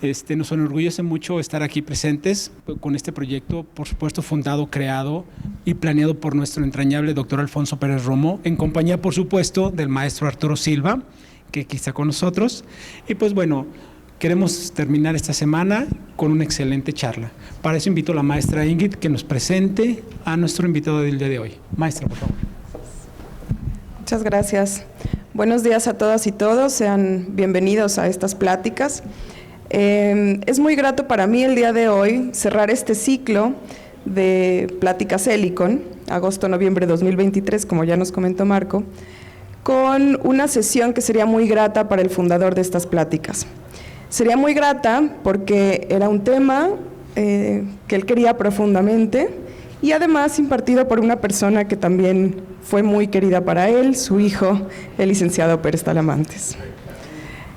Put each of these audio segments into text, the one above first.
Nos enorgullece mucho estar aquí presentes con este proyecto, por supuesto fundado, creado y planeado por nuestro entrañable doctor Alfonso Pérez Romo, en compañía, por supuesto, del maestro Arturo Silva, que aquí está con nosotros. Y pues bueno, queremos terminar esta semana con una excelente charla. Para eso invito a la maestra Ingrid que nos presente a nuestro invitado del día de hoy. Maestra, por favor. Muchas gracias. Buenos días a todas y todos. Sean bienvenidos a estas pláticas. Es muy grato para mí el día de hoy cerrar este ciclo de Pláticas Helicon, agosto-noviembre 2023, como ya nos comentó Marco, con una sesión que sería muy grata para el fundador de estas pláticas. Sería muy grata porque era un tema que él quería profundamente y además impartido por una persona que también fue muy querida para él, su hijo, el licenciado Pérez Talamantes.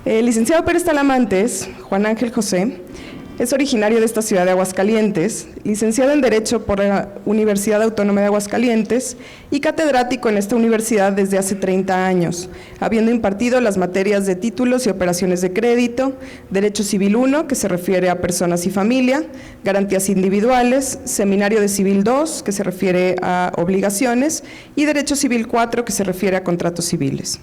El licenciado Pérez Talamantes, Juan Ángel José, es originario de esta ciudad de Aguascalientes, licenciado en Derecho por la Universidad Autónoma de Aguascalientes y catedrático en esta universidad desde hace 30 años, habiendo impartido las materias de títulos y operaciones de crédito, Derecho Civil 1, que se refiere a personas y familia, Garantías Individuales, Seminario de Civil 2, que se refiere a obligaciones, y Derecho Civil 4, que se refiere a contratos civiles.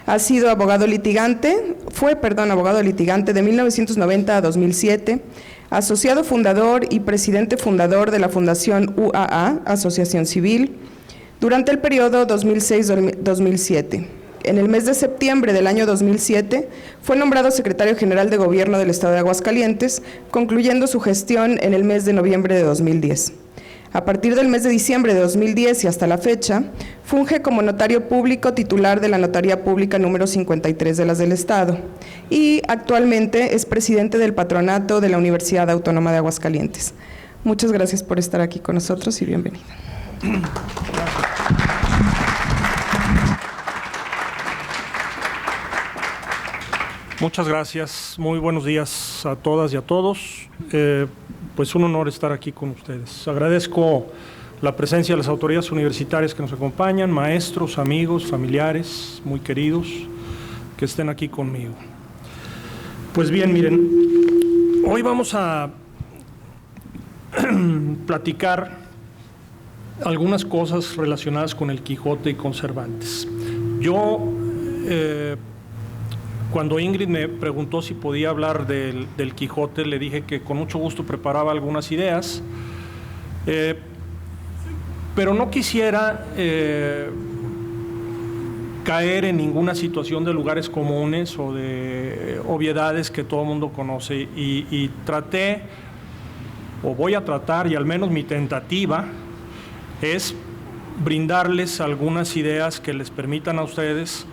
Ha sido abogado litigante de 1990 a 2007, asociado fundador y presidente fundador de la Fundación UAA, Asociación Civil, durante el periodo 2006-2007. En el mes de septiembre del año 2007 fue nombrado secretario general de Gobierno del Estado de Aguascalientes, concluyendo su gestión en el mes de noviembre de 2010. A partir del mes de diciembre de 2010 y hasta la fecha, funge como notario público titular de la Notaría Pública número 53 de las del Estado y actualmente es presidente del patronato de la Universidad Autónoma de Aguascalientes. Muchas gracias por estar aquí con nosotros y bienvenido. Muchas gracias, muy buenos días a todas y a todos. Pues un honor estar aquí con ustedes. Agradezco la presencia de las autoridades universitarias que nos acompañan, maestros, amigos, familiares, muy queridos, que estén aquí conmigo. Pues bien, miren, hoy vamos a platicar algunas cosas relacionadas con el Quijote y con Cervantes. Yo, cuando Ingrid me preguntó si podía hablar del Quijote, le dije que con mucho gusto preparaba algunas ideas, pero no quisiera caer en ninguna situación de lugares comunes o de obviedades que todo el mundo conoce y traté, o voy a tratar, y al menos mi tentativa es brindarles algunas ideas que les permitan a ustedes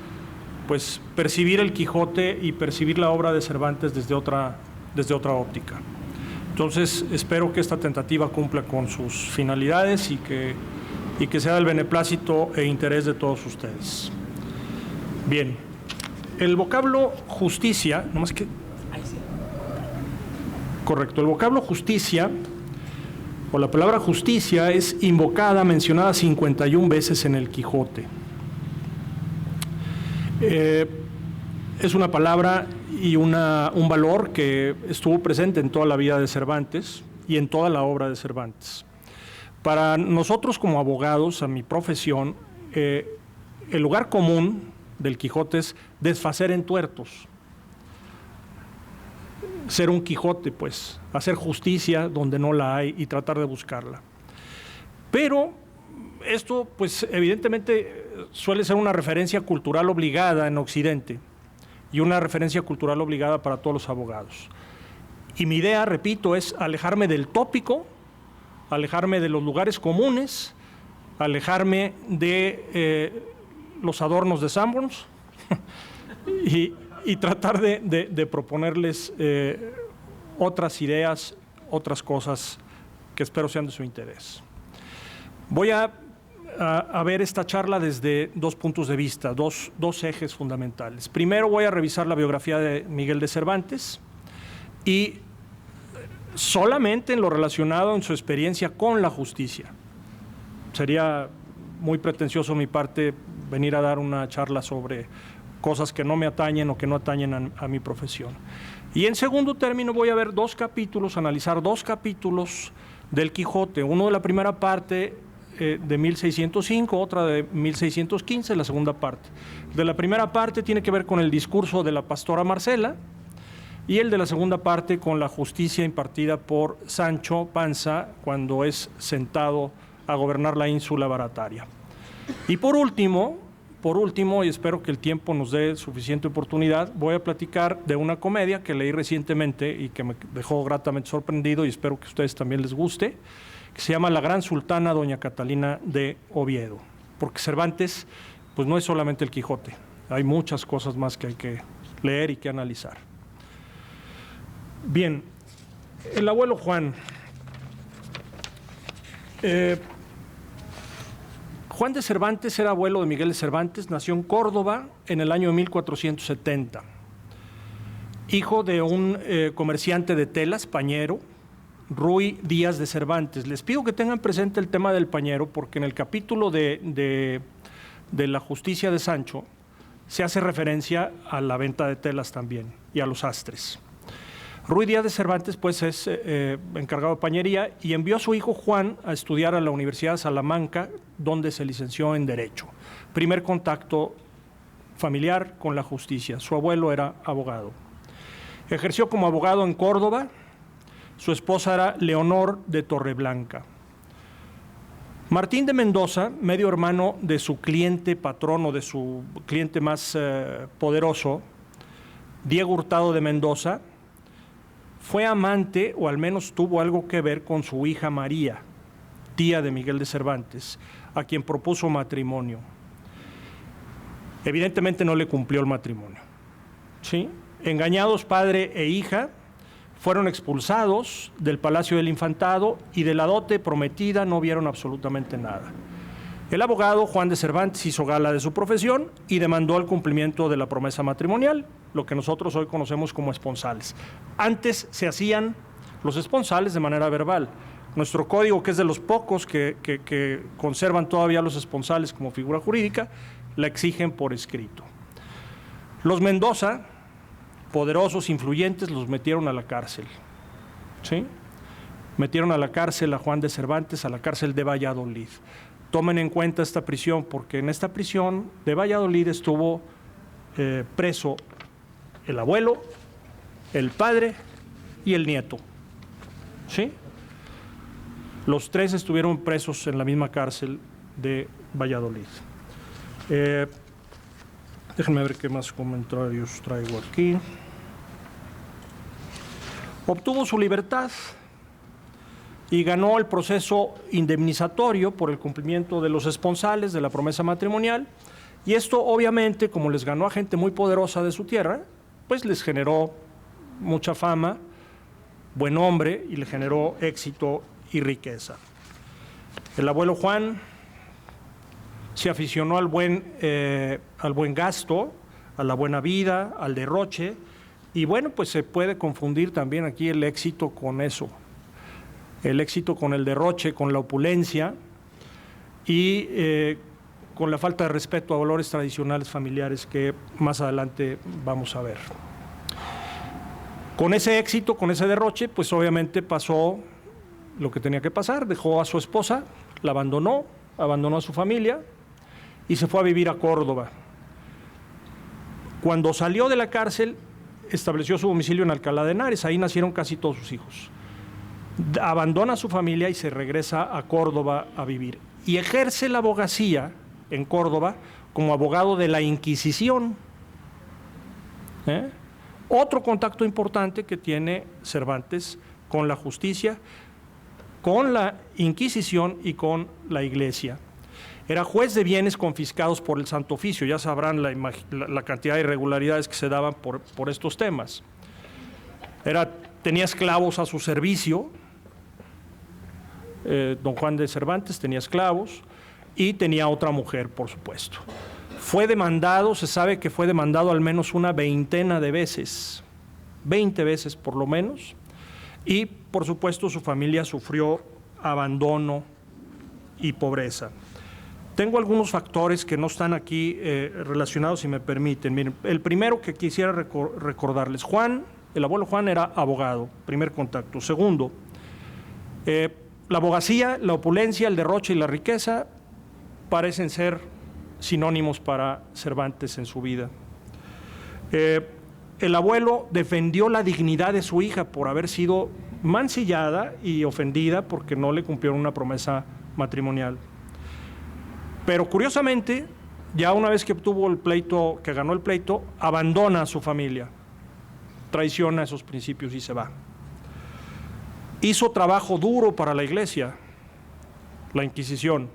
pues percibir el Quijote y percibir la obra de Cervantes desde otra óptica. Entonces, espero que esta tentativa cumpla con sus finalidades y que sea del beneplácito e interés de todos ustedes. Bien, el vocablo justicia, nomás que... Correcto, el vocablo justicia, o la palabra justicia, es invocada, mencionada 51 veces en el Quijote. Es una palabra y un valor que estuvo presente en toda la vida de Cervantes y en toda la obra de Cervantes. Para nosotros como abogados, a mi profesión, el lugar común del Quijote es desfacer entuertos. Ser un Quijote, pues, hacer justicia donde no la hay y tratar de buscarla. Pero esto, pues, evidentemente suele ser una referencia cultural obligada en Occidente y una referencia cultural obligada para todos los abogados. Y mi idea, repito, es alejarme del tópico, alejarme de los lugares comunes, alejarme de los adornos de Sanborns y tratar de proponerles otras ideas, otras cosas que espero sean de su interés. Voy a ver esta charla desde dos puntos de vista, dos ejes fundamentales. Primero voy a revisar la biografía de Miguel de Cervantes y solamente en lo relacionado en su experiencia con la justicia. Sería muy pretencioso de mi parte venir a dar una charla sobre cosas que no me atañen o que no atañen a mi profesión. Y en segundo término voy a ver analizar dos capítulos del Quijote, uno de la primera parte de 1605, otra de 1615, la segunda parte. De la primera parte tiene que ver con el discurso de la pastora Marcela, y el de la segunda parte con la justicia impartida por Sancho Panza cuando es sentado a gobernar la ínsula Barataria. Y por último, y espero que el tiempo nos dé suficiente oportunidad, voy a platicar de una comedia que leí recientemente y que me dejó gratamente sorprendido y espero que a ustedes también les guste, que se llama La Gran Sultana Doña Catalina de Oviedo. Porque Cervantes, pues no es solamente el Quijote, hay muchas cosas más que hay que leer y que analizar. Bien, el abuelo Juan. Juan de Cervantes era abuelo de Miguel de Cervantes, nació en Córdoba en el año 1470. Hijo de un comerciante de telas, pañero, Ruy Díaz de Cervantes. Les pido que tengan presente el tema del pañero porque en el capítulo de la justicia de Sancho se hace referencia a la venta de telas también y a los sastres. Ruy Díaz de Cervantes pues es encargado de pañería y envió a su hijo Juan a estudiar a la Universidad de Salamanca, donde se licenció en Derecho. Primer contacto familiar con la justicia. Su abuelo era abogado. Ejerció como abogado en Córdoba. Su esposa era Leonor de Torreblanca. Martín de Mendoza, medio hermano de su cliente patrón o de su cliente más poderoso, Diego Hurtado de Mendoza, fue amante, o al menos tuvo algo que ver con su hija María, tía de Miguel de Cervantes, a quien propuso matrimonio. Evidentemente no le cumplió el matrimonio, ¿sí? Engañados padre e hija, fueron expulsados del Palacio del Infantado y de la dote prometida no vieron absolutamente nada. El abogado Juan de Cervantes hizo gala de su profesión y demandó el cumplimiento de la promesa matrimonial, lo que nosotros hoy conocemos como esponsales. Antes se hacían los esponsales de manera verbal. Nuestro código, que es de los pocos que conservan todavía los esponsales como figura jurídica, la exigen por escrito. Los Mendoza, poderosos, influyentes, los metieron a la cárcel, ¿sí? Metieron a la cárcel a Juan de Cervantes, a la cárcel de Valladolid. Tomen en cuenta esta prisión, porque en esta prisión de Valladolid estuvo preso el abuelo, el padre y el nieto, ¿sí? Los tres estuvieron presos en la misma cárcel de Valladolid. Déjenme ver qué más comentarios traigo aquí. Obtuvo su libertad y ganó el proceso indemnizatorio por el cumplimiento de los esponsales de la promesa matrimonial, y esto obviamente, como les ganó a gente muy poderosa de su tierra, pues les generó mucha fama, buen nombre, y le generó éxito y riqueza. El abuelo Juan se aficionó al buen gasto, a la buena vida, al derroche, y bueno, pues se puede confundir también aquí el éxito con eso. El éxito con el derroche, con la opulencia y con la falta de respeto a valores tradicionales familiares que más adelante vamos a ver. Con ese éxito, con ese derroche, pues obviamente pasó lo que tenía que pasar, dejó a su esposa, la abandonó a su familia y se fue a vivir a Córdoba. Cuando salió de la cárcel, estableció su domicilio en Alcalá de Henares, ahí nacieron casi todos sus hijos. Abandona a su familia y se regresa a Córdoba a vivir. Y ejerce la abogacía en Córdoba como abogado de la Inquisición. Otro contacto importante que tiene Cervantes con la justicia, con la Inquisición y con la Iglesia. Era juez de bienes confiscados por el Santo Oficio. Ya sabrán la cantidad de irregularidades que se daban por estos temas. Tenía esclavos a su servicio. Don Juan de Cervantes tenía esclavos y tenía otra mujer, por supuesto. Fue demandado, se sabe que fue demandado al menos una veintena de veces, 20 veces por lo menos, y por supuesto su familia sufrió abandono y pobreza. Tengo algunos factores que no están aquí relacionados, si me permiten. Miren, el primero que quisiera recordarles, el abuelo Juan era abogado, primer contacto. Segundo, la abogacía, la opulencia, el derroche y la riqueza parecen ser sinónimos para Cervantes en su vida. El abuelo defendió la dignidad de su hija por haber sido mancillada y ofendida porque no le cumplieron una promesa matrimonial. Pero curiosamente, ya una vez que obtuvo el pleito, que ganó el pleito, abandona a su familia, traiciona esos principios y se va. Hizo trabajo duro para la iglesia, la Inquisición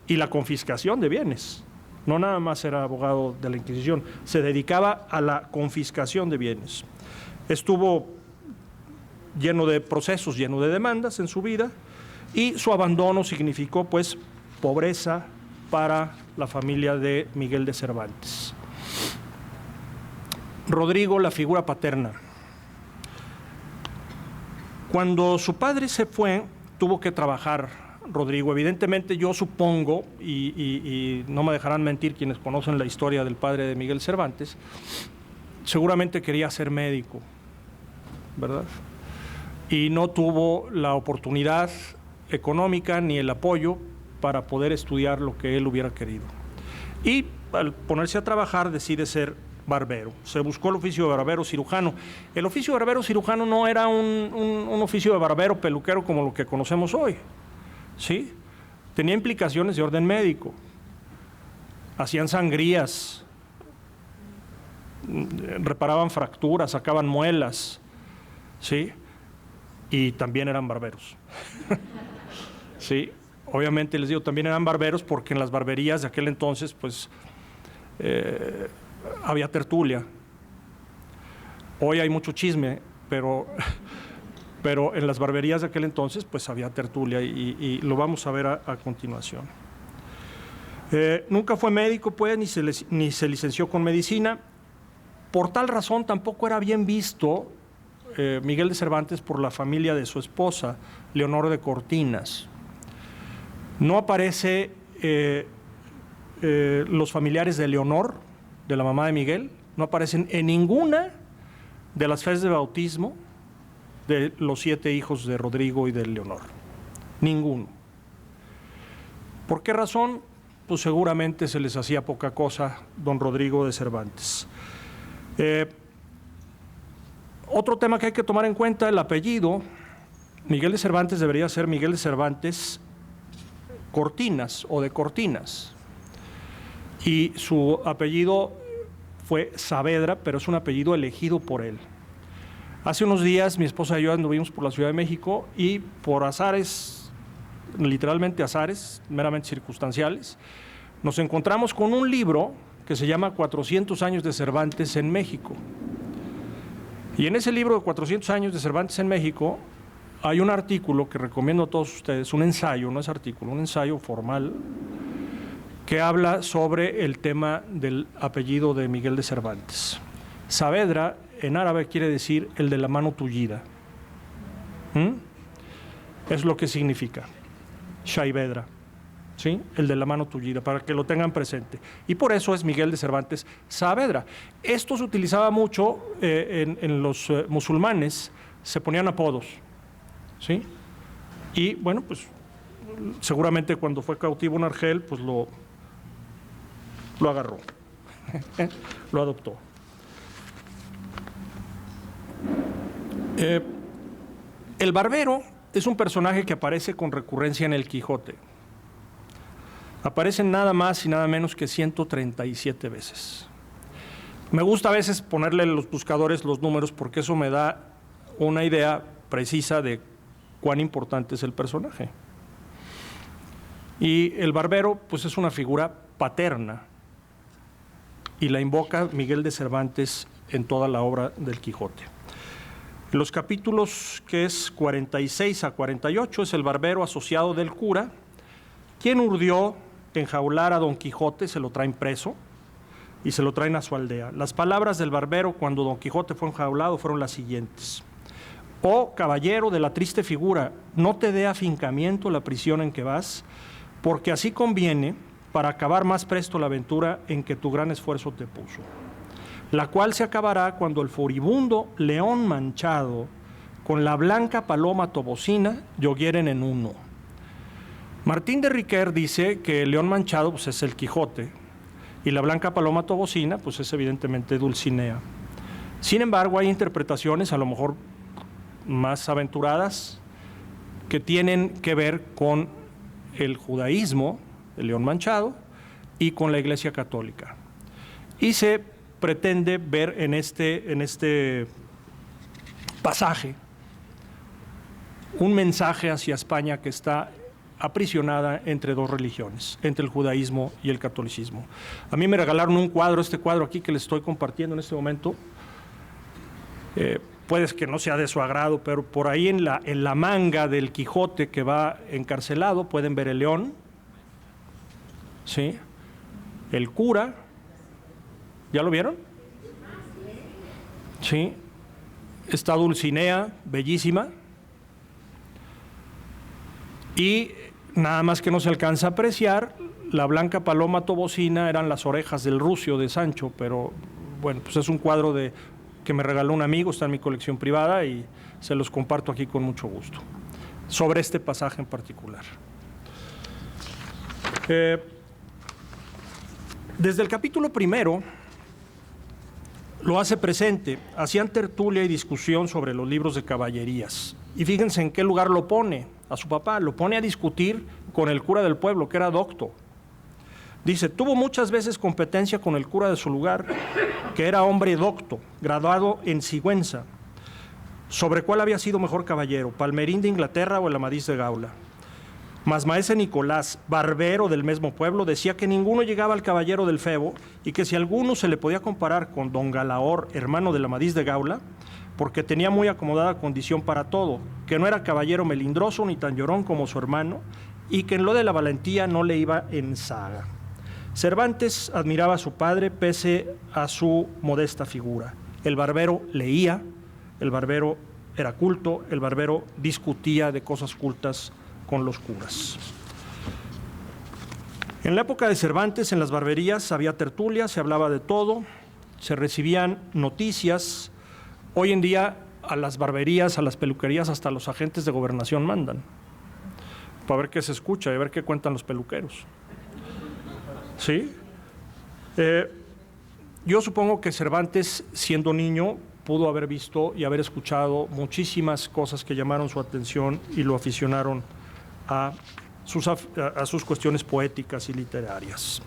y la confiscación de bienes. No nada más era abogado de la Inquisición, se dedicaba a la confiscación de bienes. Estuvo lleno de procesos, lleno de demandas en su vida, y su abandono significó pues pobreza para la familia de Miguel de Cervantes. Rodrigo, la figura paterna. Cuando su padre se fue, tuvo que trabajar Rodrigo. Evidentemente yo supongo, y no me dejarán mentir quienes conocen la historia del padre de Miguel Cervantes, seguramente quería ser médico, ¿verdad? Y no tuvo la oportunidad económica ni el apoyo para poder estudiar lo que él hubiera querido. Y al ponerse a trabajar decide ser barbero. Se buscó el oficio de barbero cirujano. El oficio de barbero cirujano no era un oficio de barbero peluquero como lo que conocemos hoy, ¿sí? Tenía implicaciones de orden médico. Hacían sangrías, reparaban fracturas, sacaban muelas, ¿sí? Y también eran barberos. ¿Sí? Obviamente les digo, también eran barberos porque en las barberías de aquel entonces, pues, había tertulia. Hoy hay mucho chisme, pero en las barberías de aquel entonces, pues, había tertulia y lo vamos a ver a continuación. Nunca fue médico, pues, ni se licenció con medicina. Por tal razón, tampoco era bien visto Miguel de Cervantes por la familia de su esposa, Leonor de Cortinas. No aparece los familiares de Leonor, de la mamá de Miguel, no aparecen en ninguna de las fes de bautismo de los 7 hijos de Rodrigo y de Leonor. Ninguno. ¿Por qué razón? Pues seguramente se les hacía poca cosa don Rodrigo de Cervantes. Otro tema que hay que tomar en cuenta, el apellido. Miguel de Cervantes debería ser Miguel de Cervantes Cortinas o de Cortinas. Y su apellido fue Saavedra, pero es un apellido elegido por él. Hace unos días mi esposa y yo anduvimos por la Ciudad de México y por azares, literalmente azares, meramente circunstanciales, nos encontramos con un libro que se llama 400 años de Cervantes en México. Y en ese libro de 400 años de Cervantes en México hay un artículo que recomiendo a todos ustedes, un ensayo, no es artículo, un ensayo formal que habla sobre el tema del apellido de Miguel de Cervantes. Saavedra en árabe quiere decir el de la mano tullida. Es lo que significa Shaivedra, ¿sí? El de la mano tullida, para que lo tengan presente. Y por eso es Miguel de Cervantes Saavedra. Esto se utilizaba mucho en los musulmanes, se ponían apodos, ¿sí? Y bueno, pues seguramente cuando fue cautivo en Argel, pues lo agarró, lo adoptó. El barbero es un personaje que aparece con recurrencia en el Quijote. Aparecen nada más y nada menos que 137 veces. Me gusta a veces ponerle a los buscadores los números porque eso me da una idea precisa de cuán importante es el personaje. Y el barbero, pues, es una figura paterna y la invoca Miguel de Cervantes en toda la obra del Quijote. Los capítulos que es 46 a 48 es el barbero asociado del cura, quien urdió enjaular a Don Quijote, se lo traen preso y se lo traen a su aldea. Las palabras del barbero cuando Don Quijote fue enjaulado fueron las siguientes: oh caballero de la triste figura, no te dé afincamiento la prisión en que vas, porque así conviene para acabar más presto la aventura en que tu gran esfuerzo te puso, la cual se acabará cuando el furibundo león manchado con la blanca paloma tobocina llovieren en uno. Martín de Riquer dice que el león manchado pues, es el Quijote y la blanca paloma tobocina pues, es evidentemente Dulcinea. Sin embargo, hay interpretaciones a lo mejor más aventuradas que tienen que ver con el judaísmo, el león manchado, y con la Iglesia Católica. Y se pretende ver en este pasaje un mensaje hacia España que está aprisionada entre dos religiones, entre el judaísmo y el catolicismo. A mí me regalaron un cuadro, este cuadro aquí que les estoy compartiendo en este momento. Puede que no sea de su agrado, pero por ahí en la manga del Quijote que va encarcelado pueden ver el león, ¿sí? El cura, ¿ya lo vieron? Sí. Está Dulcinea, bellísima. Y nada más que no se alcanza a apreciar, la blanca paloma tobocina eran las orejas del rucio de Sancho, pero bueno, pues es un cuadro que me regaló un amigo, está en mi colección privada y se los comparto aquí con mucho gusto, sobre este pasaje en particular. Desde el capítulo primero lo hace presente, hacían tertulia y discusión sobre los libros de caballerías. Y fíjense en qué lugar lo pone, a su papá, lo pone a discutir con el cura del pueblo, que era docto. Dice, tuvo muchas veces competencia con el cura de su lugar, que era hombre docto, graduado en Sigüenza, sobre cuál había sido mejor caballero, Palmerín de Inglaterra o el Amadís de Gaula. Mas maese Nicolás, barbero del mismo pueblo, decía que ninguno llegaba al caballero del Febo y que si alguno se le podía comparar con don Galaor, hermano del Amadís de Gaula, porque tenía muy acomodada condición para todo, que no era caballero melindroso ni tan llorón como su hermano, y que en lo de la valentía no le iba en saga. Cervantes admiraba a su padre pese a su modesta figura. El barbero leía, el barbero era culto, el barbero discutía de cosas cultas con los curas. En la época de Cervantes, en las barberías había tertulias, se hablaba de todo, se recibían noticias. Hoy en día a las barberías, a las peluquerías, hasta los agentes de gobernación mandan para ver qué se escucha y ver qué cuentan los peluqueros. ¿Sí? Yo supongo que Cervantes, siendo niño, pudo haber visto y haber escuchado muchísimas cosas que llamaron su atención y lo aficionaron a sus cuestiones poéticas y literarias.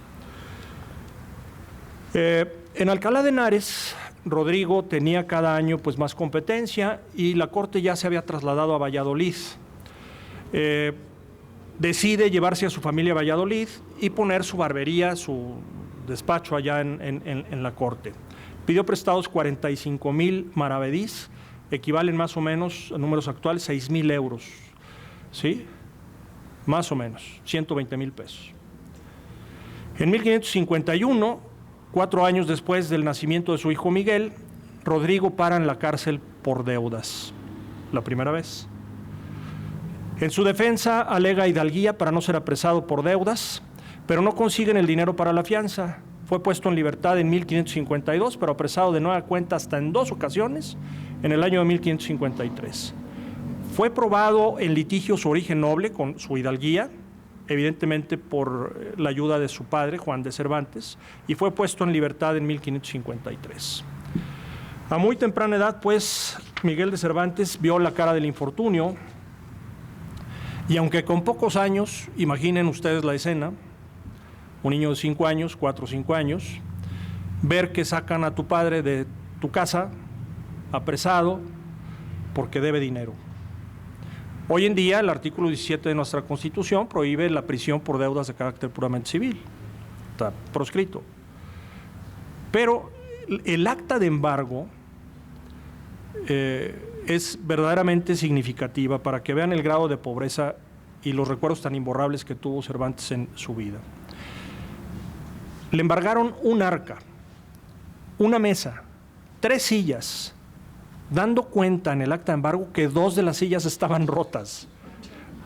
En Alcalá de Henares, Rodrigo tenía cada año pues, más competencia y la corte ya se había trasladado a Valladolid. Decide llevarse a su familia a Valladolid y poner su barbería, su despacho allá en la corte. Pidió prestados 45,000 maravedís, equivalen más o menos, a números actuales, 6,000 euros, ¿sí? Más o menos, 120,000 pesos. En 1551, 4 años después del nacimiento de su hijo Miguel, Rodrigo para en la cárcel por deudas, la primera vez. En su defensa alega hidalguía para no ser apresado por deudas, pero no consiguen el dinero para la fianza. Fue puesto en libertad en 1552, pero apresado de nueva cuenta hasta en 2 ocasiones en el año de 1553. Fue probado en litigio su origen noble con su hidalguía, evidentemente por la ayuda de su padre, Juan de Cervantes, y fue puesto en libertad en 1553. A muy temprana edad, pues, Miguel de Cervantes vio la cara del infortunio, y aunque con pocos años, imaginen ustedes la escena, un niño de 5 años, 4 o 5 años, ver que sacan a tu padre de tu casa apresado porque debe dinero. Hoy en día el artículo 17 de nuestra Constitución prohíbe la prisión por deudas de carácter puramente civil, está proscrito. Pero el acta de embargo es verdaderamente significativa para que vean el grado de pobreza y los recuerdos tan imborrables que tuvo Cervantes en su vida. Le embargaron un arca, una mesa, 3 sillas, dando cuenta en el acta de embargo que 2 de las sillas estaban rotas.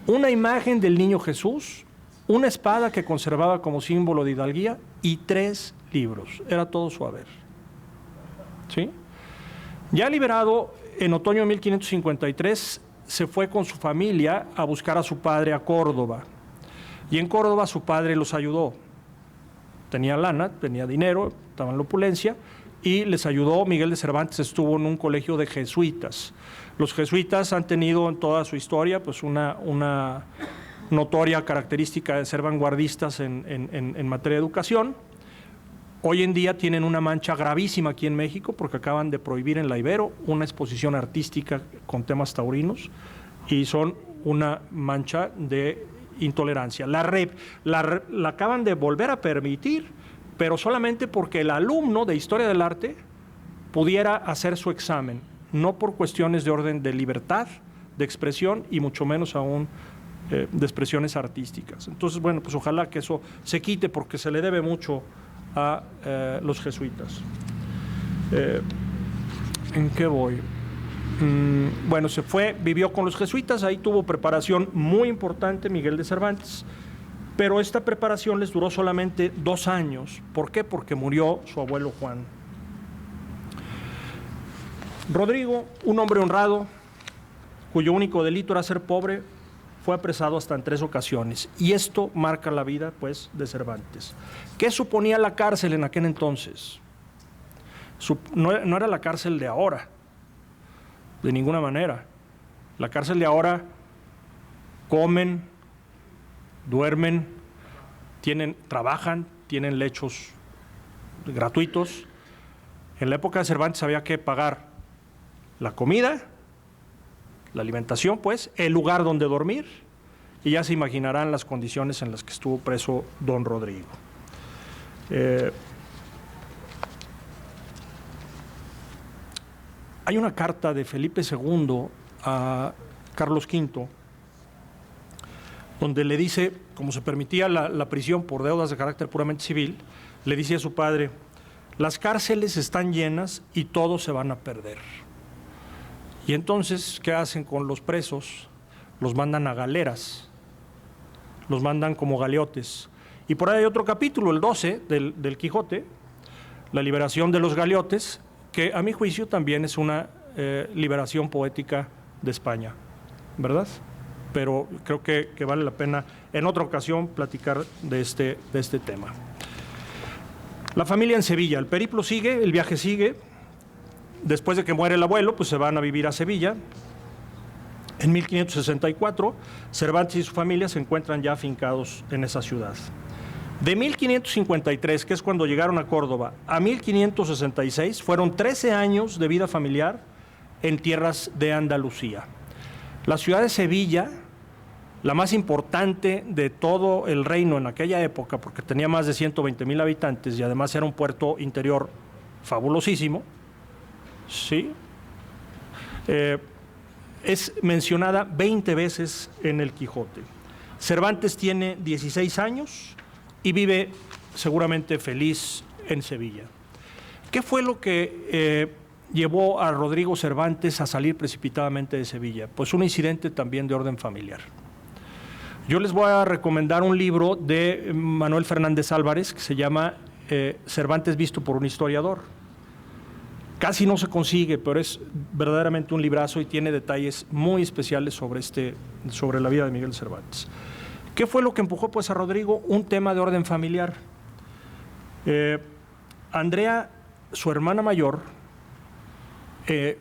Una imagen del niño Jesús una espada que conservaba como símbolo de hidalguía y 3 libros. Era todo su haber. ¿Sí? Ya liberado, en otoño de 1553, se fue con su familia a buscar a su padre a Córdoba. Y en Córdoba su padre los ayudó. Tenía lana, tenía dinero, estaba en la opulencia, y les ayudó. Miguel de Cervantes estuvo en un colegio de jesuitas. Los jesuitas han tenido en toda su historia pues una notoria característica de ser vanguardistas en materia de educación. Hoy en día tienen una mancha gravísima aquí en México porque acaban de prohibir en la Ibero una exposición artística con temas taurinos y son una mancha de intolerancia. La acaban de volver a permitir, pero solamente porque el alumno de Historia del Arte pudiera hacer su examen, no por cuestiones de orden de libertad, de expresión y mucho menos aún de expresiones artísticas. Entonces, bueno, pues ojalá que eso se quite porque se le debe mucho a los jesuitas. ¿En qué voy? Bueno, se fue, vivió con los jesuitas, ahí tuvo preparación muy importante Miguel de Cervantes, pero esta preparación les duró solamente 2 años. ¿Por qué? Porque murió su abuelo Juan. Rodrigo, un hombre honrado, cuyo único delito era ser pobre, fue apresado hasta en 3 ocasiones, y esto marca la vida, pues, de Cervantes. ¿Qué suponía la cárcel en aquel entonces? No era la cárcel de ahora, de ninguna manera. La cárcel de ahora comen, duermen, trabajan, tienen lechos gratuitos. En la época de Cervantes había que pagar la comida, la alimentación, pues, el lugar donde dormir, y ya se imaginarán las condiciones en las que estuvo preso don Rodrigo. Hay una carta de Felipe II a Carlos V, donde le dice, como se permitía la prisión por deudas de carácter puramente civil, le dice a su padre: las cárceles están llenas y todos se van a perder. Y entonces, ¿qué hacen con los presos? Los mandan a galeras, los mandan como galeotes. Y por ahí hay otro capítulo, el 12 del Quijote, la liberación de los galeotes, que a mi juicio también es una liberación poética de España, ¿verdad? Pero creo que vale la pena en otra ocasión platicar de este tema. La familia en Sevilla, el periplo sigue, el viaje sigue. Después de que muere el abuelo, pues se van a vivir a Sevilla. En 1564, Cervantes y su familia se encuentran ya afincados en esa ciudad. De 1553, que es cuando llegaron a Córdoba, a 1566, fueron 13 años de vida familiar en tierras de Andalucía. La ciudad de Sevilla, la más importante de todo el reino en aquella época, porque tenía más de 120,000 habitantes y además era un puerto interior fabulosísimo, ¿sí? Es mencionada 20 veces en el Quijote. Cervantes tiene 16 años y vive seguramente feliz en Sevilla. ¿Qué fue lo que llevó a Rodrigo Cervantes a salir precipitadamente de Sevilla? Pues un incidente también de orden familiar. Yo les voy a recomendar un libro de Manuel Fernández Álvarez que se llama Cervantes visto por un historiador. Casi no se consigue, pero es verdaderamente un librazo y tiene detalles muy especiales sobre la vida de Miguel Cervantes. ¿Qué fue lo que empujó pues a Rodrigo? Un tema de orden familiar. Andrea, su hermana mayor,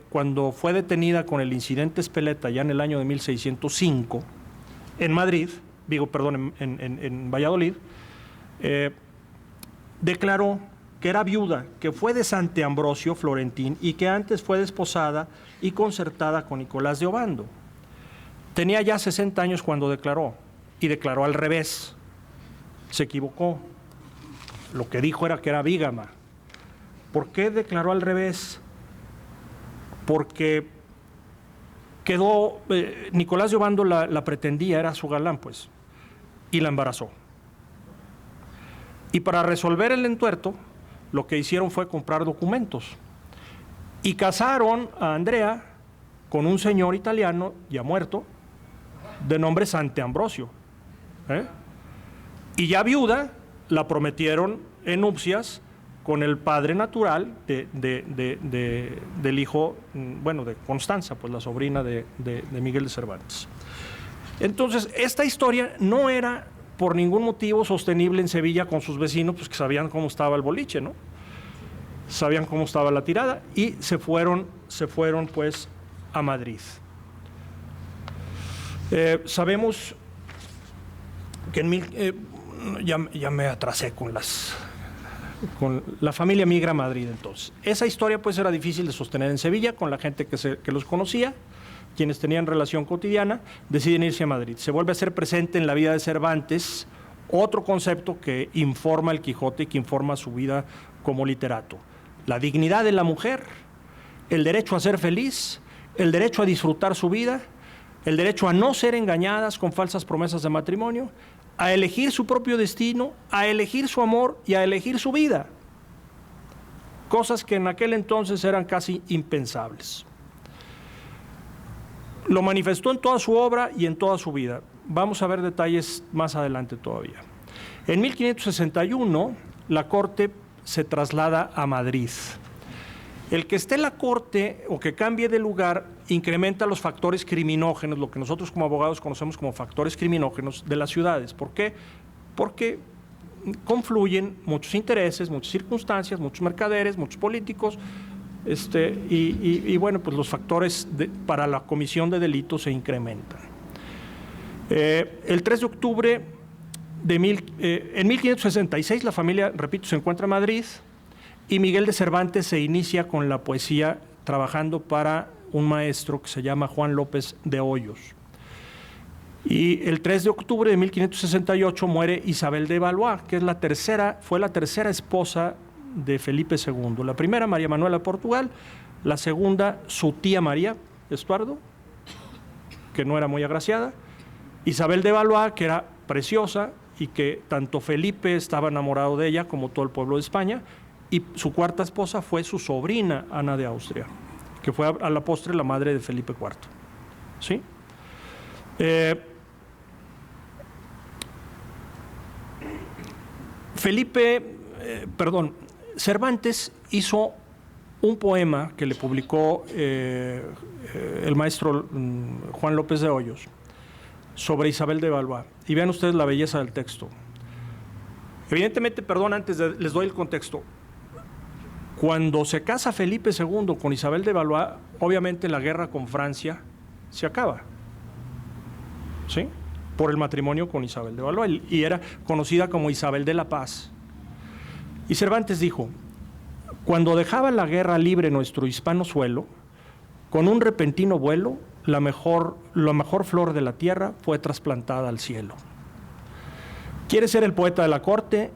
cuando fue detenida con el incidente Espeleta ya en el año de 1605, en Valladolid, declaró que era viuda, que fue de Sante Ambrosio Florentín y que antes fue desposada y concertada con Nicolás de Obando. Tenía ya 60 años cuando declaró, y declaró al revés. Se equivocó. Lo que dijo era que era bígama. ¿Por qué declaró al revés? Porque Nicolás de Obando la pretendía, era su galán, pues, y la embarazó. Y para resolver el entuerto, lo que hicieron fue comprar documentos y casaron a Andrea con un señor italiano ya muerto de nombre Sante Ambrosio. Y ya viuda, la prometieron en nupcias con el padre natural del hijo, bueno, de Constanza, pues la sobrina de Miguel de Cervantes. Entonces, esta historia no era por ningún motivo sostenible en Sevilla con sus vecinos, pues que sabían cómo estaba el boliche, ¿no? Sabían cómo estaba la tirada y se fueron pues a Madrid. Sabemos que ya me atrasé con la familia migra a Madrid entonces. Esa historia pues era difícil de sostener en Sevilla con la gente que los conocía, quienes tenían relación cotidiana, deciden irse a Madrid. Se vuelve a ser presente en la vida de Cervantes otro concepto que informa el Quijote y que informa su vida como literato: la dignidad de la mujer, el derecho a ser feliz, el derecho a disfrutar su vida, el derecho a no ser engañadas con falsas promesas de matrimonio, a elegir su propio destino, a elegir su amor y a elegir su vida. Cosas que en aquel entonces eran casi impensables. Lo manifestó en toda su obra y en toda su vida. Vamos a ver detalles más adelante todavía. En 1561, la corte se traslada a Madrid. El que esté en la corte o que cambie de lugar incrementa los factores criminógenos, lo que nosotros como abogados conocemos como factores criminógenos de las ciudades. ¿Por qué? Porque confluyen muchos intereses, muchas circunstancias, muchos mercaderes, muchos políticos, y bueno, pues los factores para la comisión de delitos se incrementan. El 3 de octubre en 1566 la familia, repito, se encuentra en Madrid y Miguel de Cervantes se inicia con la poesía trabajando para un maestro que se llama Juan López de Hoyos. Y el 3 de octubre de 1568 muere Isabel de Valois, que fue la tercera esposa de Felipe II. La primera, María Manuela de Portugal; la segunda, su tía María Estuardo, que no era muy agraciada; Isabel de Valois, que era preciosa y que tanto Felipe estaba enamorado de ella como todo el pueblo de España; y su cuarta esposa fue su sobrina Ana de Austria, que fue a la postre la madre de Felipe IV. ¿Sí? Cervantes hizo un poema que le publicó el maestro Juan López de Hoyos sobre Isabel de Valois. Y vean ustedes la belleza del texto. Evidentemente, les doy el contexto. Cuando se casa Felipe II con Isabel de Valois, obviamente la guerra con Francia se acaba, ¿sí? Por el matrimonio con Isabel de Valois, y era conocida como Isabel de la Paz. Y Cervantes dijo: cuando dejaba la guerra libre nuestro hispano suelo, con un repentino vuelo, la mejor flor de la tierra fue trasplantada al cielo. Quiere ser el poeta de la corte,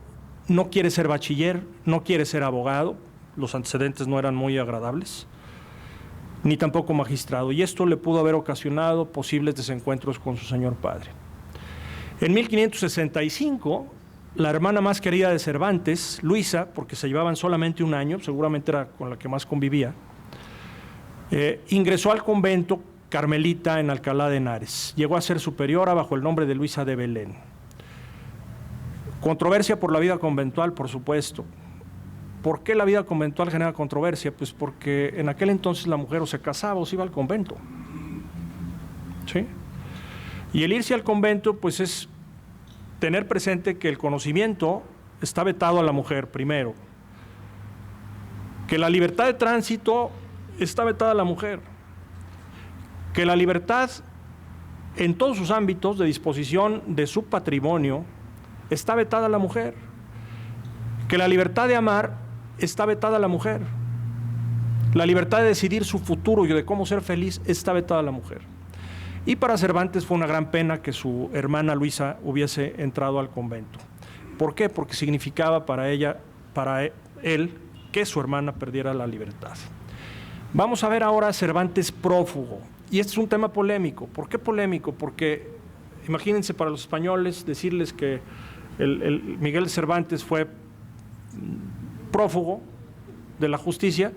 no quiere ser bachiller, no quiere ser abogado, los antecedentes no eran muy agradables, ni tampoco magistrado, y esto le pudo haber ocasionado posibles desencuentros con su señor padre. En 1565, la hermana más querida de Cervantes, Luisa, porque se llevaban solamente un año, seguramente era con la que más convivía, ingresó al convento carmelita en Alcalá de Henares. Llegó a ser superiora bajo el nombre de Luisa de Belén. Controversia por la vida conventual, por supuesto. ¿Por qué la vida conventual genera controversia? Pues porque en aquel entonces la mujer o se casaba o se iba al convento, ¿sí? Y el irse al convento pues es tener presente que el conocimiento está vetado a la mujer primero, que la libertad de tránsito está vetada a la mujer, que la libertad en todos sus ámbitos de disposición de su patrimonio está vetada a la mujer, que la libertad de amar está vetada a la mujer, la libertad de decidir su futuro y de cómo ser feliz está vetada a la mujer. Y para Cervantes fue una gran pena que su hermana Luisa hubiese entrado al convento. ¿Por qué? Porque significaba para él, que su hermana perdiera la libertad. Vamos a ver ahora a Cervantes prófugo. Y este es un tema polémico. ¿Por qué polémico? Porque imagínense para los españoles decirles que Miguel de Cervantes fue prófugo de la justicia,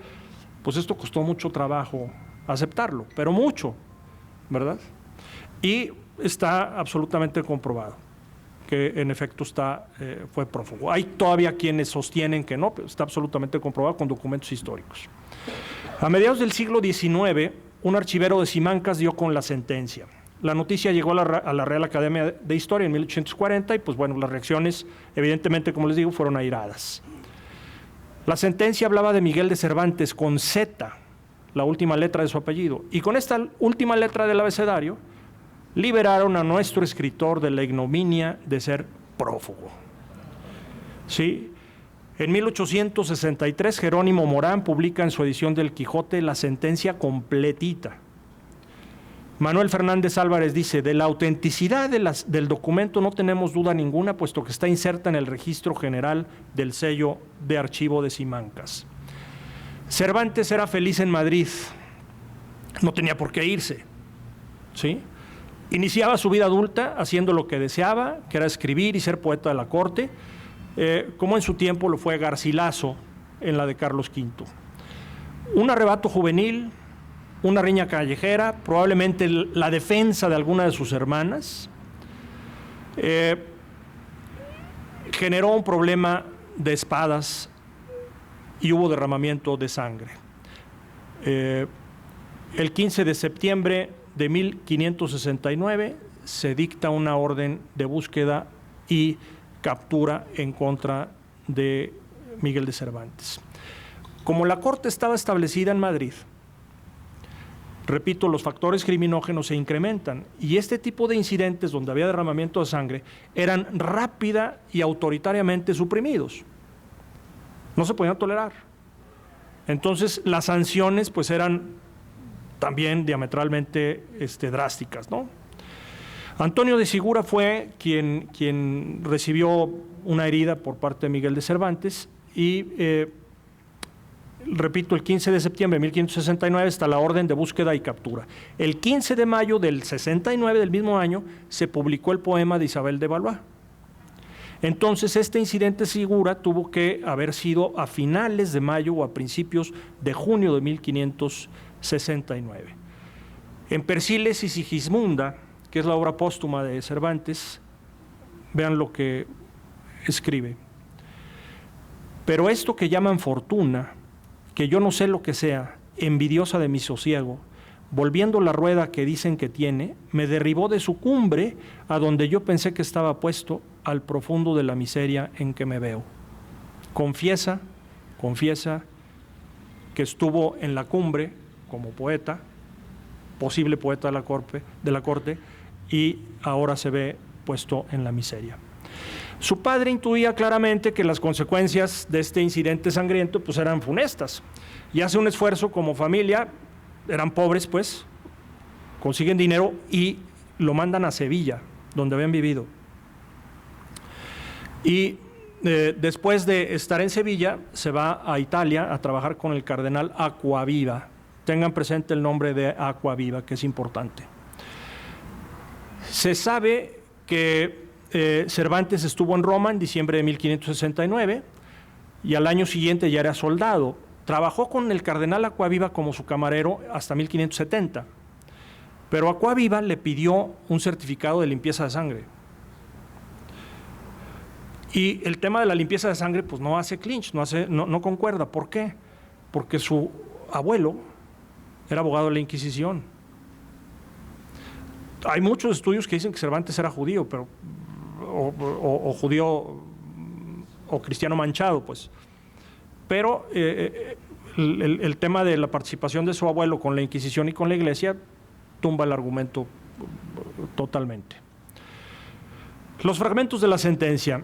pues esto costó mucho trabajo aceptarlo, pero mucho, ¿verdad? Y está absolutamente comprobado. que en efecto fue prófugo. Hay todavía quienes sostienen que no, pero está absolutamente comprobado con documentos históricos. A mediados del siglo XIX, un archivero de Simancas dio con la sentencia. La noticia llegó a la Real Academia de Historia en 1840 y pues bueno, las reacciones evidentemente, como les digo, fueron airadas. La sentencia hablaba de Miguel de Cervantes con Z, la última letra de su apellido, y con esta última letra del abecedario liberaron a nuestro escritor de la ignominia de ser prófugo. ¿Sí? En 1863, Jerónimo Morán publica en su edición del Quijote la sentencia completita. Manuel Fernández Álvarez dice, de la autenticidad del documento no tenemos duda ninguna, puesto que está inserta en el registro general del sello de archivo de Simancas. Cervantes era feliz en Madrid, no tenía por qué irse, ¿sí? Iniciaba su vida adulta haciendo lo que deseaba, que era escribir y ser poeta de la corte, como en su tiempo lo fue Garcilaso en la de Carlos V. Un arrebato juvenil, una riña callejera, probablemente la defensa de alguna de sus hermanas, generó un problema de espadas y hubo derramamiento de sangre. El 15 de septiembre de 1569 se dicta una orden de búsqueda y captura en contra de Miguel de Cervantes. Como la corte estaba establecida en Madrid, repito, los factores criminógenos se incrementan y este tipo de incidentes donde había derramamiento de sangre eran rápida y autoritariamente suprimidos. No se podían tolerar. Entonces las sanciones pues eran también diametralmente drásticas, ¿no? Antonio de Sigura fue quien recibió una herida por parte de Miguel de Cervantes y repito, el 15 de septiembre de 1569 está la orden de búsqueda y captura. El 15 de mayo del 69 del mismo año se publicó el poema de Isabel de Valois. Entonces este incidente Sigura tuvo que haber sido a finales de mayo o a principios de junio de 1569. En Persiles y Sigismunda, que es la obra póstuma de Cervantes, vean lo que escribe. Pero esto que llaman fortuna, que yo no sé lo que sea, envidiosa de mi sosiego, volviendo la rueda que dicen que tiene, me derribó de su cumbre a donde yo pensé que estaba puesto, al profundo de la miseria en que me veo. Confiesa que estuvo en la cumbre como poeta, posible poeta de la corte, y ahora se ve puesto en la miseria. Su padre intuía claramente que las consecuencias de este incidente sangriento pues eran funestas y hace un esfuerzo como familia, eran pobres pues, consiguen dinero y lo mandan a Sevilla, donde habían vivido. Y después de estar en Sevilla se va a Italia a trabajar con el cardenal Acquaviva. Tengan presente el nombre de Acquaviva, que es importante. Se sabe que Cervantes estuvo en Roma en diciembre de 1569 y al año siguiente ya era soldado. Trabajó con el cardenal Acquaviva como su camarero hasta 1570, pero Acquaviva le pidió un certificado de limpieza de sangre. Y el tema de la limpieza de sangre pues no hace clinch, no concuerda. ¿Por qué? Porque su abuelo era abogado de la Inquisición. Hay muchos estudios que dicen que Cervantes era judío, pero o judío o cristiano manchado, pues. Pero el tema de la participación de su abuelo con la Inquisición y con la Iglesia tumba el argumento totalmente. Los fragmentos de la sentencia.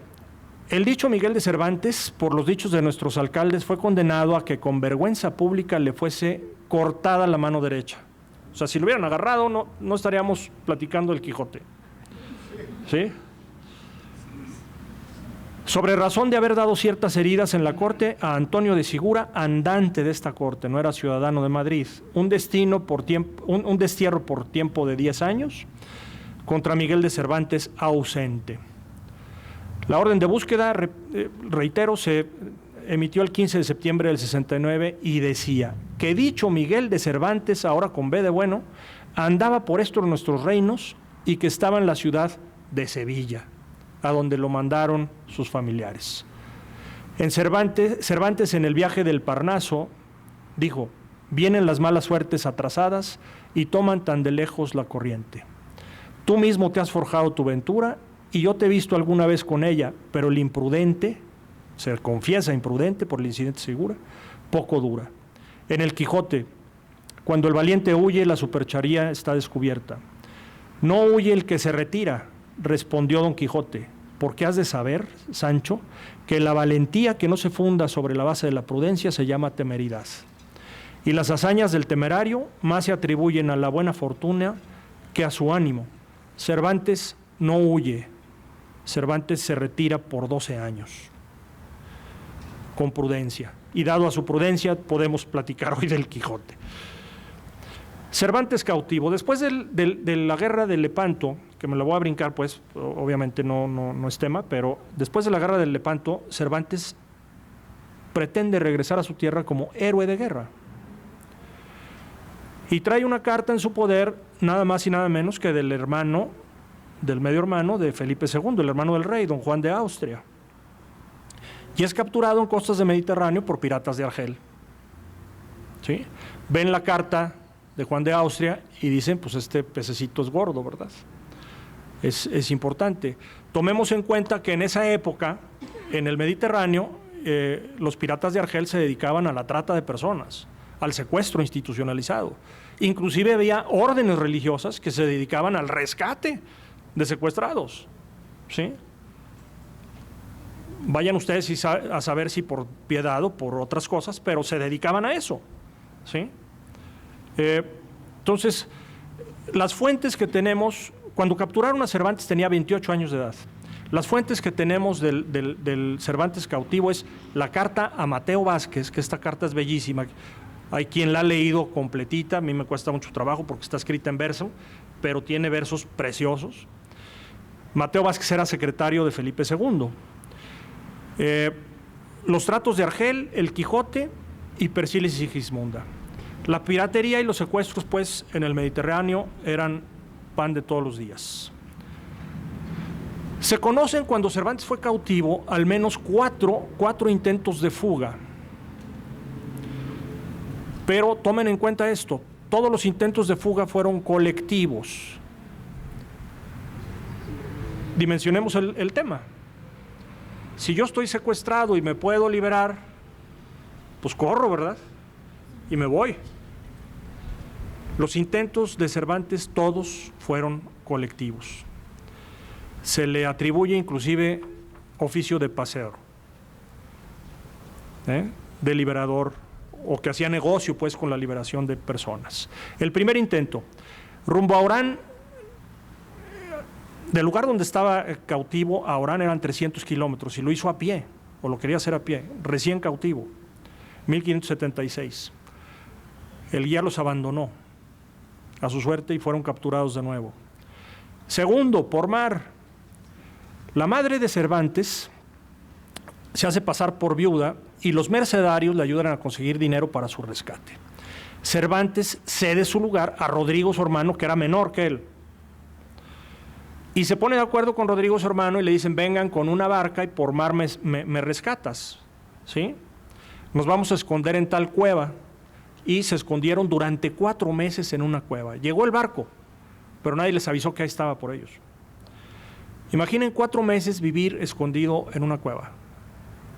El dicho Miguel de Cervantes, por los dichos de nuestros alcaldes, fue condenado a que con vergüenza pública le fuese cortada la mano derecha. O sea, si lo hubieran agarrado, no estaríamos platicando del Quijote. ¿Sí? Sobre razón de haber dado ciertas heridas en la corte a Antonio de Sigura, andante de esta corte, no era ciudadano de Madrid, un destierro por tiempo de 10 años contra Miguel de Cervantes ausente. La orden de búsqueda, reitero, se emitió el 15 de septiembre del 69 y decía que dicho Miguel de Cervantes, ahora con B de bueno, andaba por estos nuestros reinos y que estaba en la ciudad de Sevilla. a donde lo mandaron sus familiares. En Cervantes en el viaje del Parnaso dijo: vienen las malas suertes atrasadas y toman tan de lejos la corriente. Tú mismo te has forjado tu ventura y yo te he visto alguna vez con ella, pero el imprudente, se confiesa imprudente por el incidente segura, poco dura. En el Quijote, cuando el valiente huye, la superchería está descubierta. No huye el que se retira, respondió Don Quijote, porque has de saber, Sancho, que la valentía que no se funda sobre la base de la prudencia se llama temeridad. Y las hazañas del temerario más se atribuyen a la buena fortuna que a su ánimo. Cervantes no huye, Cervantes se retira por 12 años, con prudencia. Y dado a su prudencia, podemos platicar hoy del Quijote. Cervantes cautivo. Después de la guerra de Lepanto, que me la voy a brincar, pues, obviamente no es tema, pero después de la guerra de Lepanto, Cervantes pretende regresar a su tierra como héroe de guerra. Y trae una carta en su poder, nada más y nada menos que del medio hermano de Felipe II, el hermano del rey, don Juan de Austria. Y es capturado en costas del Mediterráneo por piratas de Argel. ¿Sí? Ven la carta de Juan de Austria y dicen, pues este pececito es gordo, ¿verdad? Es importante. Tomemos en cuenta que en esa época, en el Mediterráneo, los piratas de Argel se dedicaban a la trata de personas, al secuestro institucionalizado. Inclusive había órdenes religiosas que se dedicaban al rescate de secuestrados. ¿Sí? Vayan ustedes a saber si por piedad o por otras cosas, pero se dedicaban a eso. ¿Sí? Entonces, las fuentes que tenemos, cuando capturaron a Cervantes tenía 28 años de edad. Las fuentes que tenemos del Cervantes cautivo es la carta a Mateo Vázquez, que esta carta es bellísima. Hay quien la ha leído completita, a mí me cuesta mucho trabajo porque está escrita en verso, pero tiene versos preciosos. Mateo Vázquez era secretario de Felipe II. Los tratos de Argel, el Quijote y Persiles y Sigismunda. La piratería y los secuestros, pues, en el Mediterráneo eran pan de todos los días. Se conocen, cuando Cervantes fue cautivo, al menos cuatro intentos de fuga. Pero tomen en cuenta esto, todos los intentos de fuga fueron colectivos. Dimensionemos el tema. Si yo estoy secuestrado y me puedo liberar, pues corro, ¿verdad? Y me voy. Los intentos de Cervantes todos fueron colectivos. Se le atribuye inclusive oficio de paseo, de liberador, o que hacía negocio pues con la liberación de personas. El primer intento, rumbo a Orán, del lugar donde estaba cautivo a Orán eran 300 kilómetros y lo hizo a pie, o lo quería hacer a pie, recién cautivo, 1576. El guía los abandonó a su suerte y fueron capturados de nuevo. Segundo, por mar. La madre de Cervantes se hace pasar por viuda y los mercenarios le ayudan a conseguir dinero para su rescate. Cervantes cede su lugar a Rodrigo, su hermano, que era menor que él. Y se pone de acuerdo con Rodrigo, su hermano, y le dicen, vengan con una barca y por mar me rescatas. ¿Sí? Nos vamos a esconder en tal cueva. Y se escondieron durante 4 meses en una cueva. Llegó el barco, pero nadie les avisó que ahí estaba por ellos. Imaginen 4 meses vivir escondido en una cueva.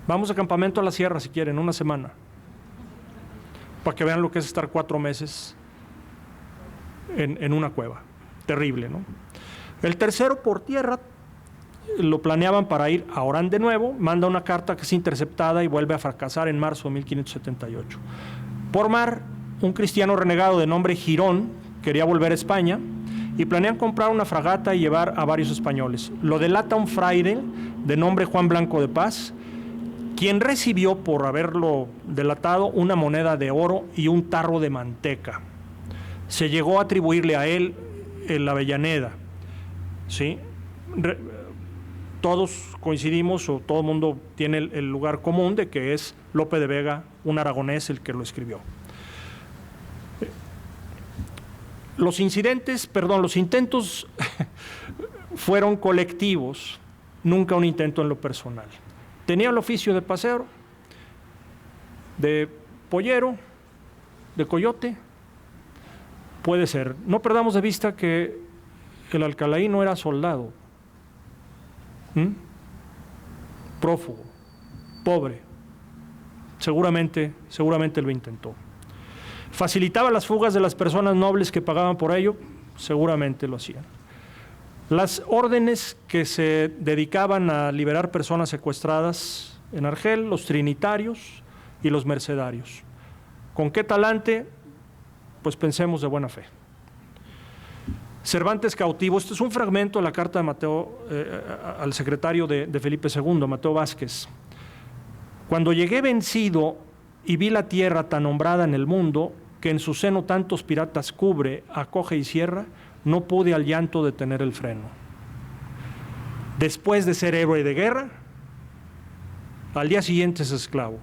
Vamos a campamento a la sierra si quieren, una semana, para que vean lo que es estar 4 meses en una cueva. Terrible, ¿no? El tercero, por tierra, lo planeaban para ir a Orán de nuevo, manda una carta que es interceptada y vuelve a fracasar en marzo de 1578. Por mar, un cristiano renegado de nombre Girón quería volver a España y planean comprar una fragata y llevar a varios españoles. Lo delata un fraile de nombre Juan Blanco de Paz, quien recibió, por haberlo delatado, una moneda de oro y un tarro de manteca. Se llegó a atribuirle a él la Avellaneda. ¿Sí? Todos coincidimos, o todo el mundo tiene el lugar común de que es Lope de Vega, un aragonés, el que lo escribió. Los intentos fueron colectivos, nunca un intento en lo personal. Tenía el oficio de pasero, de pollero, de coyote, puede ser. No perdamos de vista que el alcalaíno era soldado, prófugo, pobre. Seguramente lo intentó. ¿Facilitaba las fugas de las personas nobles que pagaban por ello? Seguramente lo hacían. Las órdenes que se dedicaban a liberar personas secuestradas en Argel, los trinitarios y los mercedarios. ¿Con qué talante? Pues pensemos de buena fe. Cervantes cautivo. Este es un fragmento de la carta de Mateo al secretario de Felipe II, Mateo Vázquez. Cuando llegué vencido y vi la tierra tan nombrada en el mundo, que en su seno tantos piratas cubre, acoge y cierra, no pude al llanto detener el freno. Después de ser héroe de guerra, al día siguiente es esclavo.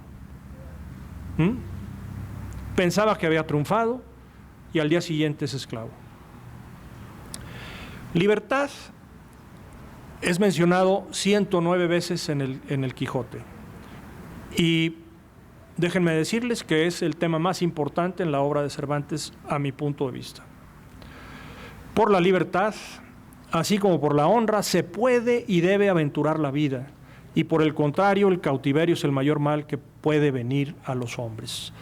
Pensaba que había triunfado y al día siguiente es esclavo. Libertad es mencionado 109 veces en el Quijote. Y déjenme decirles que es el tema más importante en la obra de Cervantes a mi punto de vista. Por la libertad, así como por la honra, se puede y debe aventurar la vida, y por el contrario, el cautiverio es el mayor mal que puede venir a los hombres.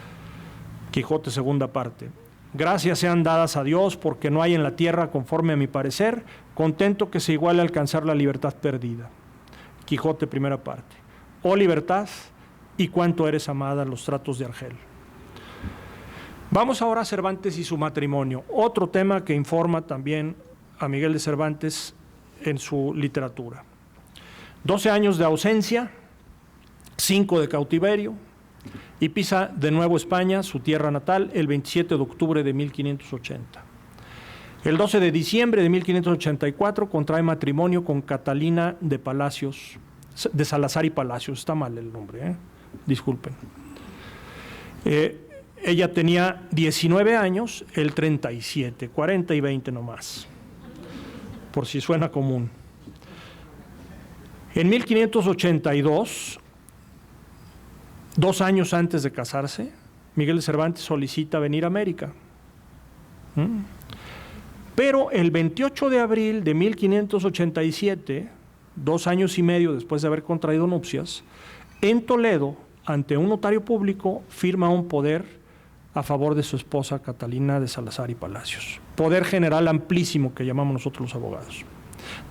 Quijote, segunda parte. Gracias sean dadas a Dios, porque no hay en la tierra, conforme a mi parecer, contento que se iguale a alcanzar la libertad perdida. Quijote, primera parte. Oh libertad, y cuánto eres amada los tratos de Argel. Vamos ahora a Cervantes y su matrimonio, otro tema que informa también a Miguel de Cervantes en su literatura. 12 años de ausencia, 5 de cautiverio, y pisa de nuevo España, su tierra natal, el 27 de octubre de 1580. El 12 de diciembre de 1584 contrae matrimonio con Catalina de Palacios, de Salazar y Palacios, está mal el nombre, disculpen. Ella tenía 19 años, él 37, 40 y 20 nomás, por si suena común. En 1582, 2 años antes de casarse, Miguel de Cervantes solicita venir a América. Pero el 28 de abril de 1587, 2 años y medio después de haber contraído nupcias, en Toledo, ante un notario público, firma un poder a favor de su esposa Catalina de Salazar y Palacios. Poder general amplísimo que llamamos nosotros los abogados.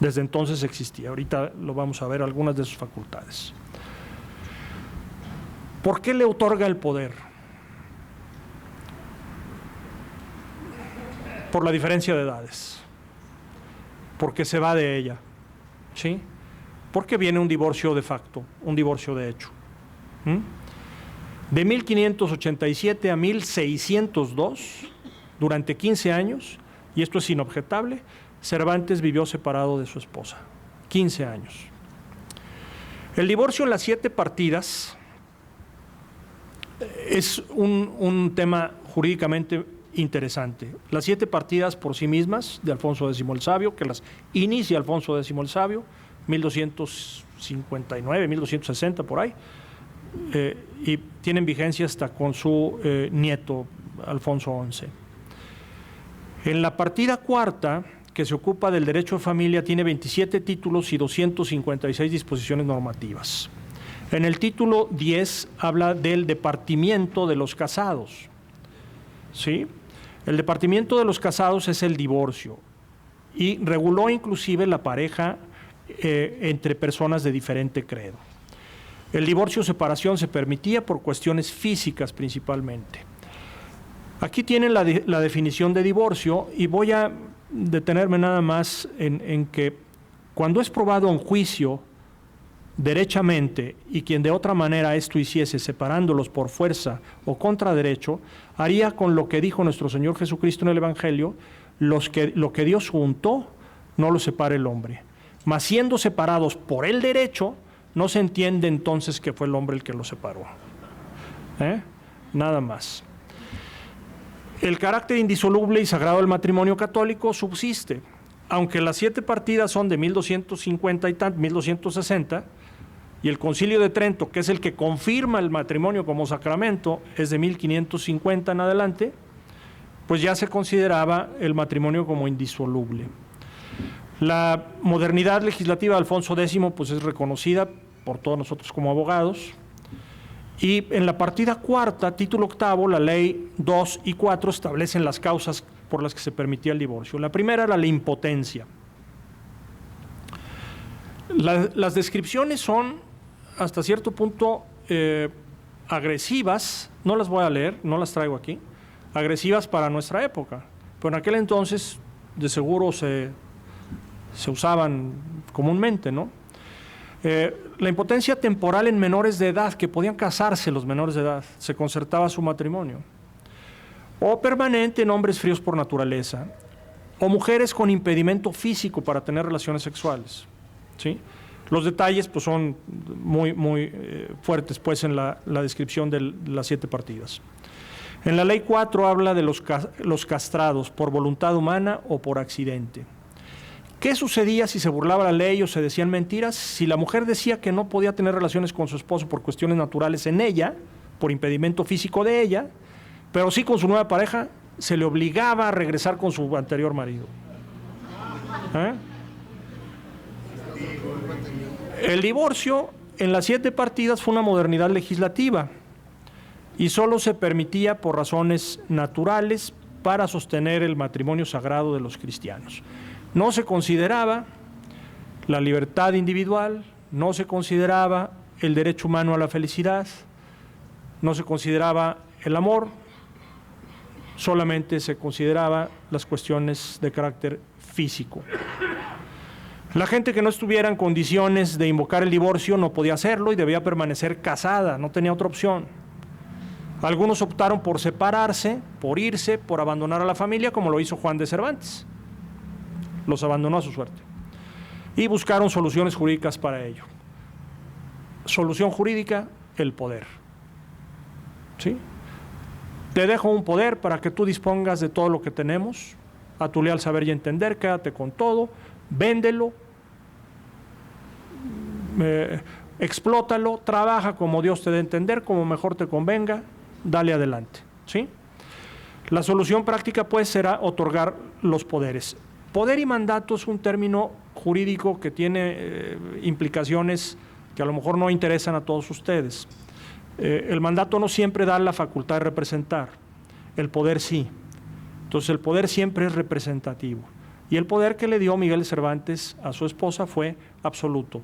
Desde entonces existía. Ahorita lo vamos a ver, algunas de sus facultades. ¿Por qué le otorga el poder? Por la diferencia de edades. Porque se va de ella. ¿Sí? Porque viene un divorcio de facto, un divorcio de hecho. De 1587 a 1602, durante 15 años, y esto es inobjetable, Cervantes vivió separado de su esposa. 15 años. El divorcio en las 7 partidas es un tema jurídicamente interesante. Las 7 partidas por sí mismas de Alfonso X el Sabio, que las inicia Alfonso X el Sabio, 1259, 1260 por ahí, y tienen vigencia hasta con su nieto Alfonso XI. En la partida cuarta, que se ocupa del derecho de familia, tiene 27 títulos y 256 disposiciones normativas. En el título 10 habla del departimiento de los casados. ¿Sí? El departimiento de los casados es el divorcio y reguló inclusive la pareja entre personas de diferente credo. El divorcio o separación se permitía por cuestiones físicas principalmente. Aquí tienen la definición de divorcio y voy a detenerme nada más en que cuando es probado en juicio derechamente y quien de otra manera esto hiciese separándolos por fuerza o contra derecho, haría con lo que dijo nuestro Señor Jesucristo en el Evangelio, lo que Dios juntó no lo separe el hombre. Mas siendo separados por el derecho, no se entiende entonces que fue el hombre el que los separó. Nada más. El carácter indisoluble y sagrado del matrimonio católico subsiste. aunque las 7 partidas son de 1250 y tanto, 1260, y el Concilio de Trento, que es el que confirma el matrimonio como sacramento, es de 1550 en adelante, pues ya se consideraba el matrimonio como indisoluble. La modernidad legislativa de Alfonso X pues es reconocida por todos nosotros como abogados, y en la partida cuarta, título octavo, la ley 2 y 4 establecen las causas por las que se permitía el divorcio. La primera era la impotencia. Las descripciones son hasta cierto punto agresivas, no las voy a leer, no las traigo aquí, agresivas para nuestra época, pero en aquel entonces de seguro se usaban comúnmente, ¿no? La impotencia temporal en menores de edad, que podían casarse los menores de edad, se concertaba su matrimonio, o permanente en hombres fríos por naturaleza, o mujeres con impedimento físico para tener relaciones sexuales, ¿sí? Los detalles pues, son muy fuertes pues, en la descripción de las 7 partidas. En la ley 4 habla de los castrados por voluntad humana o por accidente. ¿Qué sucedía si se burlaba la ley o se decían mentiras? Si la mujer decía que no podía tener relaciones con su esposo por cuestiones naturales en ella, por impedimento físico de ella, pero sí con su nueva pareja, se le obligaba a regresar con su anterior marido. El divorcio en las 7 partidas fue una modernidad legislativa y solo se permitía por razones naturales para sostener el matrimonio sagrado de los cristianos. No se consideraba la libertad individual, no se consideraba el derecho humano a la felicidad, no se consideraba el amor, solamente se consideraba las cuestiones de carácter físico. La gente que no estuviera en condiciones de invocar el divorcio no podía hacerlo y debía permanecer casada, no tenía otra opción. Algunos optaron por separarse, por irse, por abandonar a la familia, como lo hizo Juan de Cervantes. Los abandonó a su suerte. Y buscaron soluciones jurídicas para ello. Solución jurídica, el poder. ¿Sí? Te dejo un poder para que tú dispongas de todo lo que tenemos, a tu leal saber y entender, quédate con todo, véndelo, explótalo, trabaja como Dios te dé a entender, como mejor te convenga, dale adelante. ¿Sí? La solución práctica pues será otorgar los poderes. Poder y mandato es un término jurídico que tiene implicaciones que a lo mejor no interesan a todos ustedes. El mandato no siempre da la facultad de representar, el poder sí. Entonces el poder siempre es representativo. Y el poder que le dio Miguel de Cervantes a su esposa fue absoluto.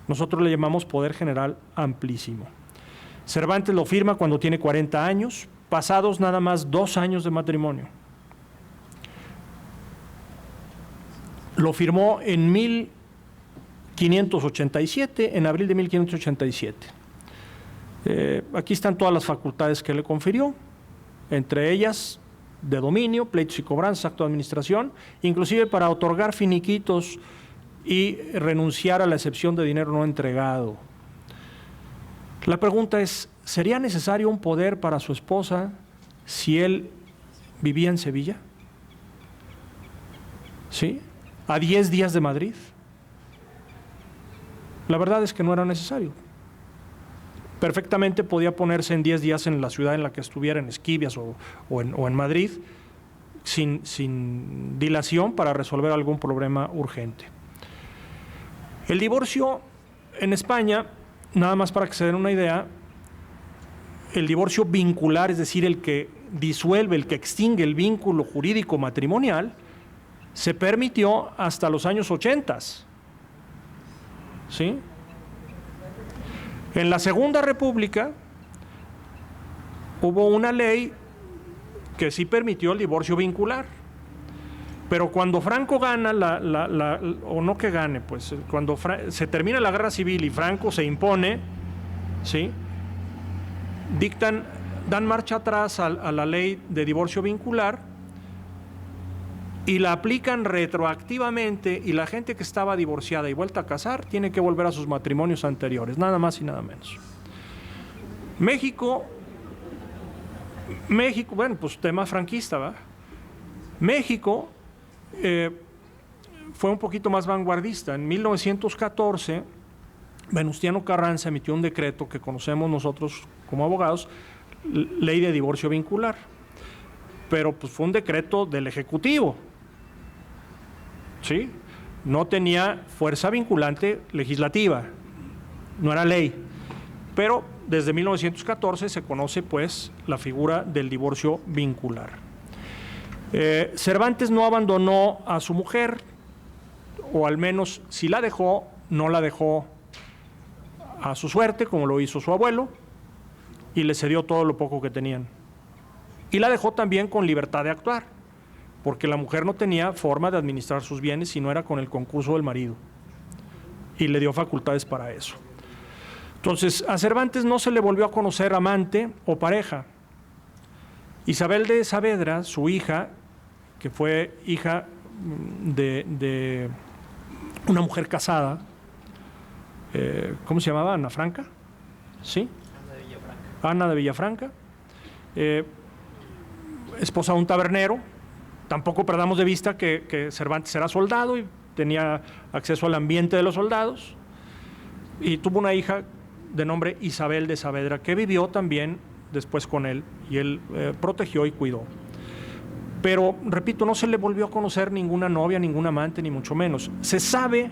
Nosotros le llamamos poder general amplísimo. Cervantes lo firma cuando tiene 40 años, pasados nada más 2 años de matrimonio. Lo firmó en 1587, en abril de 1587. Aquí están todas las facultades que le confirió, entre ellas de dominio, pleitos y cobranzas, acto de administración, inclusive para otorgar finiquitos y renunciar a la excepción de dinero no entregado. La pregunta es, ¿sería necesario un poder para su esposa si él vivía en Sevilla? ¿Sí? ¿A 10 días de Madrid? La verdad es que no era necesario. Perfectamente podía ponerse en 10 días en la ciudad en la que estuviera, en Esquivias o en Madrid, sin dilación para resolver algún problema urgente. El divorcio en España, nada más para que se den una idea, el divorcio vincular, es decir, el que disuelve, el que extingue el vínculo jurídico matrimonial, se permitió hasta los años 80. ¿Sí? En la Segunda República hubo una ley que sí permitió el divorcio vincular, pero cuando Franco gana, o no que gane, pues cuando se termina la guerra civil y Franco se impone, ¿sí? Dan marcha atrás a la ley de divorcio vincular y la aplican retroactivamente, y la gente que estaba divorciada y vuelta a casar tiene que volver a sus matrimonios anteriores, nada más y nada menos. México, bueno, pues tema franquista, ¿va? México fue un poquito más vanguardista. En 1914, Venustiano Carranza emitió un decreto que conocemos nosotros como abogados, Ley de Divorcio Vincular. Pero pues fue un decreto del Ejecutivo, ¿sí? No tenía fuerza vinculante legislativa, no era ley. Pero desde 1914 se conoce pues la figura del divorcio vincular. Cervantes no abandonó a su mujer, o al menos si la dejó, no la dejó a su suerte, como lo hizo su abuelo, y le cedió todo lo poco que tenían. Y la dejó también con libertad de actuar, porque la mujer no tenía forma de administrar sus bienes si no era con el concurso del marido, y le dio facultades para eso. Entonces, a Cervantes no se le volvió a conocer amante o pareja. Isabel de Saavedra, su hija, que fue hija de una mujer casada, ¿cómo se llamaba? ¿Ana Franca? ¿Sí? Ana de Villafranca. Esposa de un tabernero. Tampoco perdamos de vista que Cervantes era soldado y tenía acceso al ambiente de los soldados, y tuvo una hija de nombre Isabel de Saavedra, que vivió también después con él, y él protegió y cuidó. Pero, repito, no se le volvió a conocer ninguna novia, ningún amante, ni mucho menos. Se sabe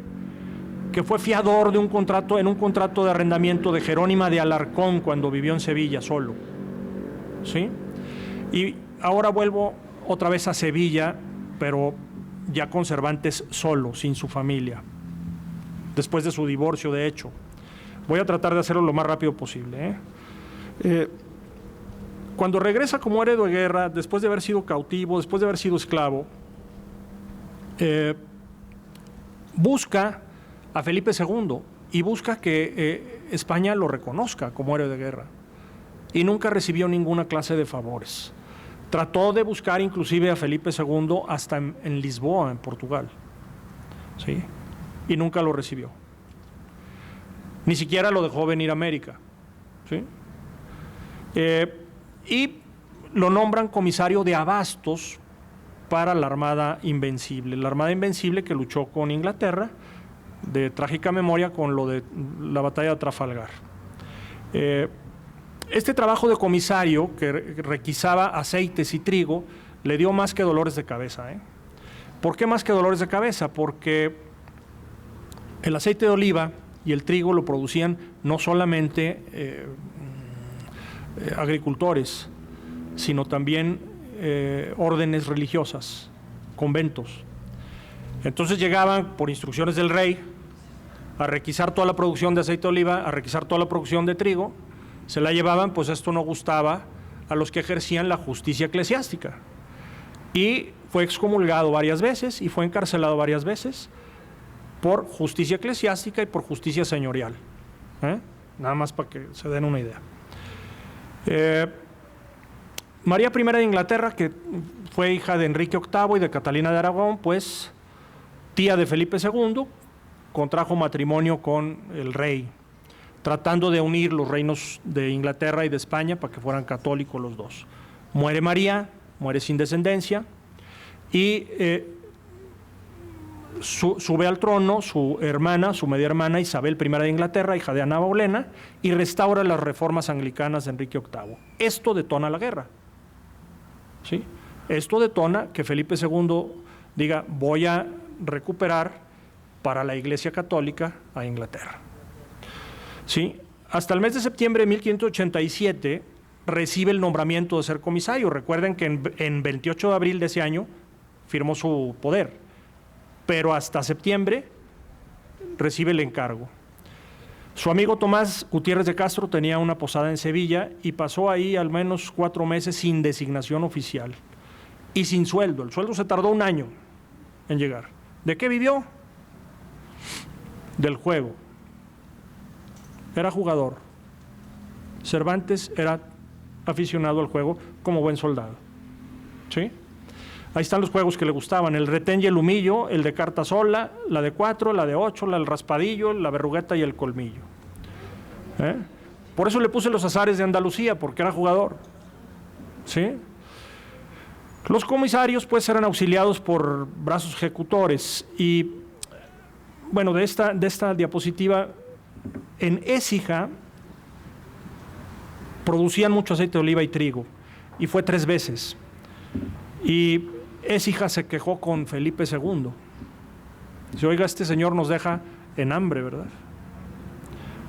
que fue fiador de un contrato, en un contrato de arrendamiento de Jerónima de Alarcón cuando vivió en Sevilla solo, ¿sí? Y ahora vuelvo otra vez a Sevilla, pero ya con Cervantes solo, sin su familia, después de su divorcio, de hecho. Voy a tratar de hacerlo lo más rápido posible, Cuando regresa como héroe de guerra, después de haber sido cautivo, después de haber sido esclavo, busca a Felipe II y busca que España lo reconozca como héroe de guerra, y nunca recibió ninguna clase de favores. Trató de buscar inclusive a Felipe II hasta en Lisboa, en Portugal, ¿sí? Y nunca lo recibió. Ni siquiera lo dejó venir a América, ¿sí? Y lo nombran comisario de abastos para la Armada Invencible. La Armada Invencible que luchó con Inglaterra, de trágica memoria con lo de la batalla de Trafalgar. Este trabajo de comisario, que requisaba aceites y trigo, le dio más que dolores de cabeza, ¿Por qué más que dolores de cabeza? Porque el aceite de oliva y el trigo lo producían no solamente agricultores, sino también órdenes religiosas, conventos. Entonces llegaban por instrucciones del rey a requisar toda la producción de aceite de oliva, a requisar toda la producción de trigo, se la llevaban, pues esto no gustaba a los que ejercían la justicia eclesiástica. Y fue excomulgado varias veces y fue encarcelado varias veces por justicia eclesiástica y por justicia señorial. Nada más para que se den una idea. María I de Inglaterra, que fue hija de Enrique VIII y de Catalina de Aragón, pues tía de Felipe II, contrajo matrimonio con el rey, tratando de unir los reinos de Inglaterra y de España para que fueran católicos los dos. Muere María, muere sin descendencia, y sube al trono su hermana, su media hermana Isabel I de Inglaterra, hija de Ana Bolena, y restaura las reformas anglicanas de Enrique VIII. Esto detona la guerra, ¿sí? Esto detona que Felipe II diga: voy a recuperar para la Iglesia Católica a Inglaterra, ¿sí? Hasta el mes de septiembre de 1587 recibe el nombramiento de ser comisario. Recuerden que en 28 de abril de ese año firmó su poder, pero hasta septiembre recibe el encargo. Su amigo Tomás Gutiérrez de Castro tenía una posada en Sevilla y pasó ahí al menos 4 meses sin designación oficial y sin sueldo. El sueldo se tardó 1 año en llegar. ¿De qué vivió? Del juego. Era jugador. Cervantes era aficionado al juego como buen soldado, ¿sí? Ahí están los juegos que le gustaban: el retén y el humillo, el de carta sola, la de 4, la de 8, la del raspadillo, la verrugueta y el colmillo. Por eso le puse los azares de Andalucía, porque era jugador, ¿sí? Los comisarios pues eran auxiliados por brazos ejecutores y bueno, de esta diapositiva, en Écija producían mucho aceite de oliva y trigo y fue 3 veces. Y Écija se quejó con Felipe II. Dice, oiga, este señor nos deja en hambre, ¿verdad?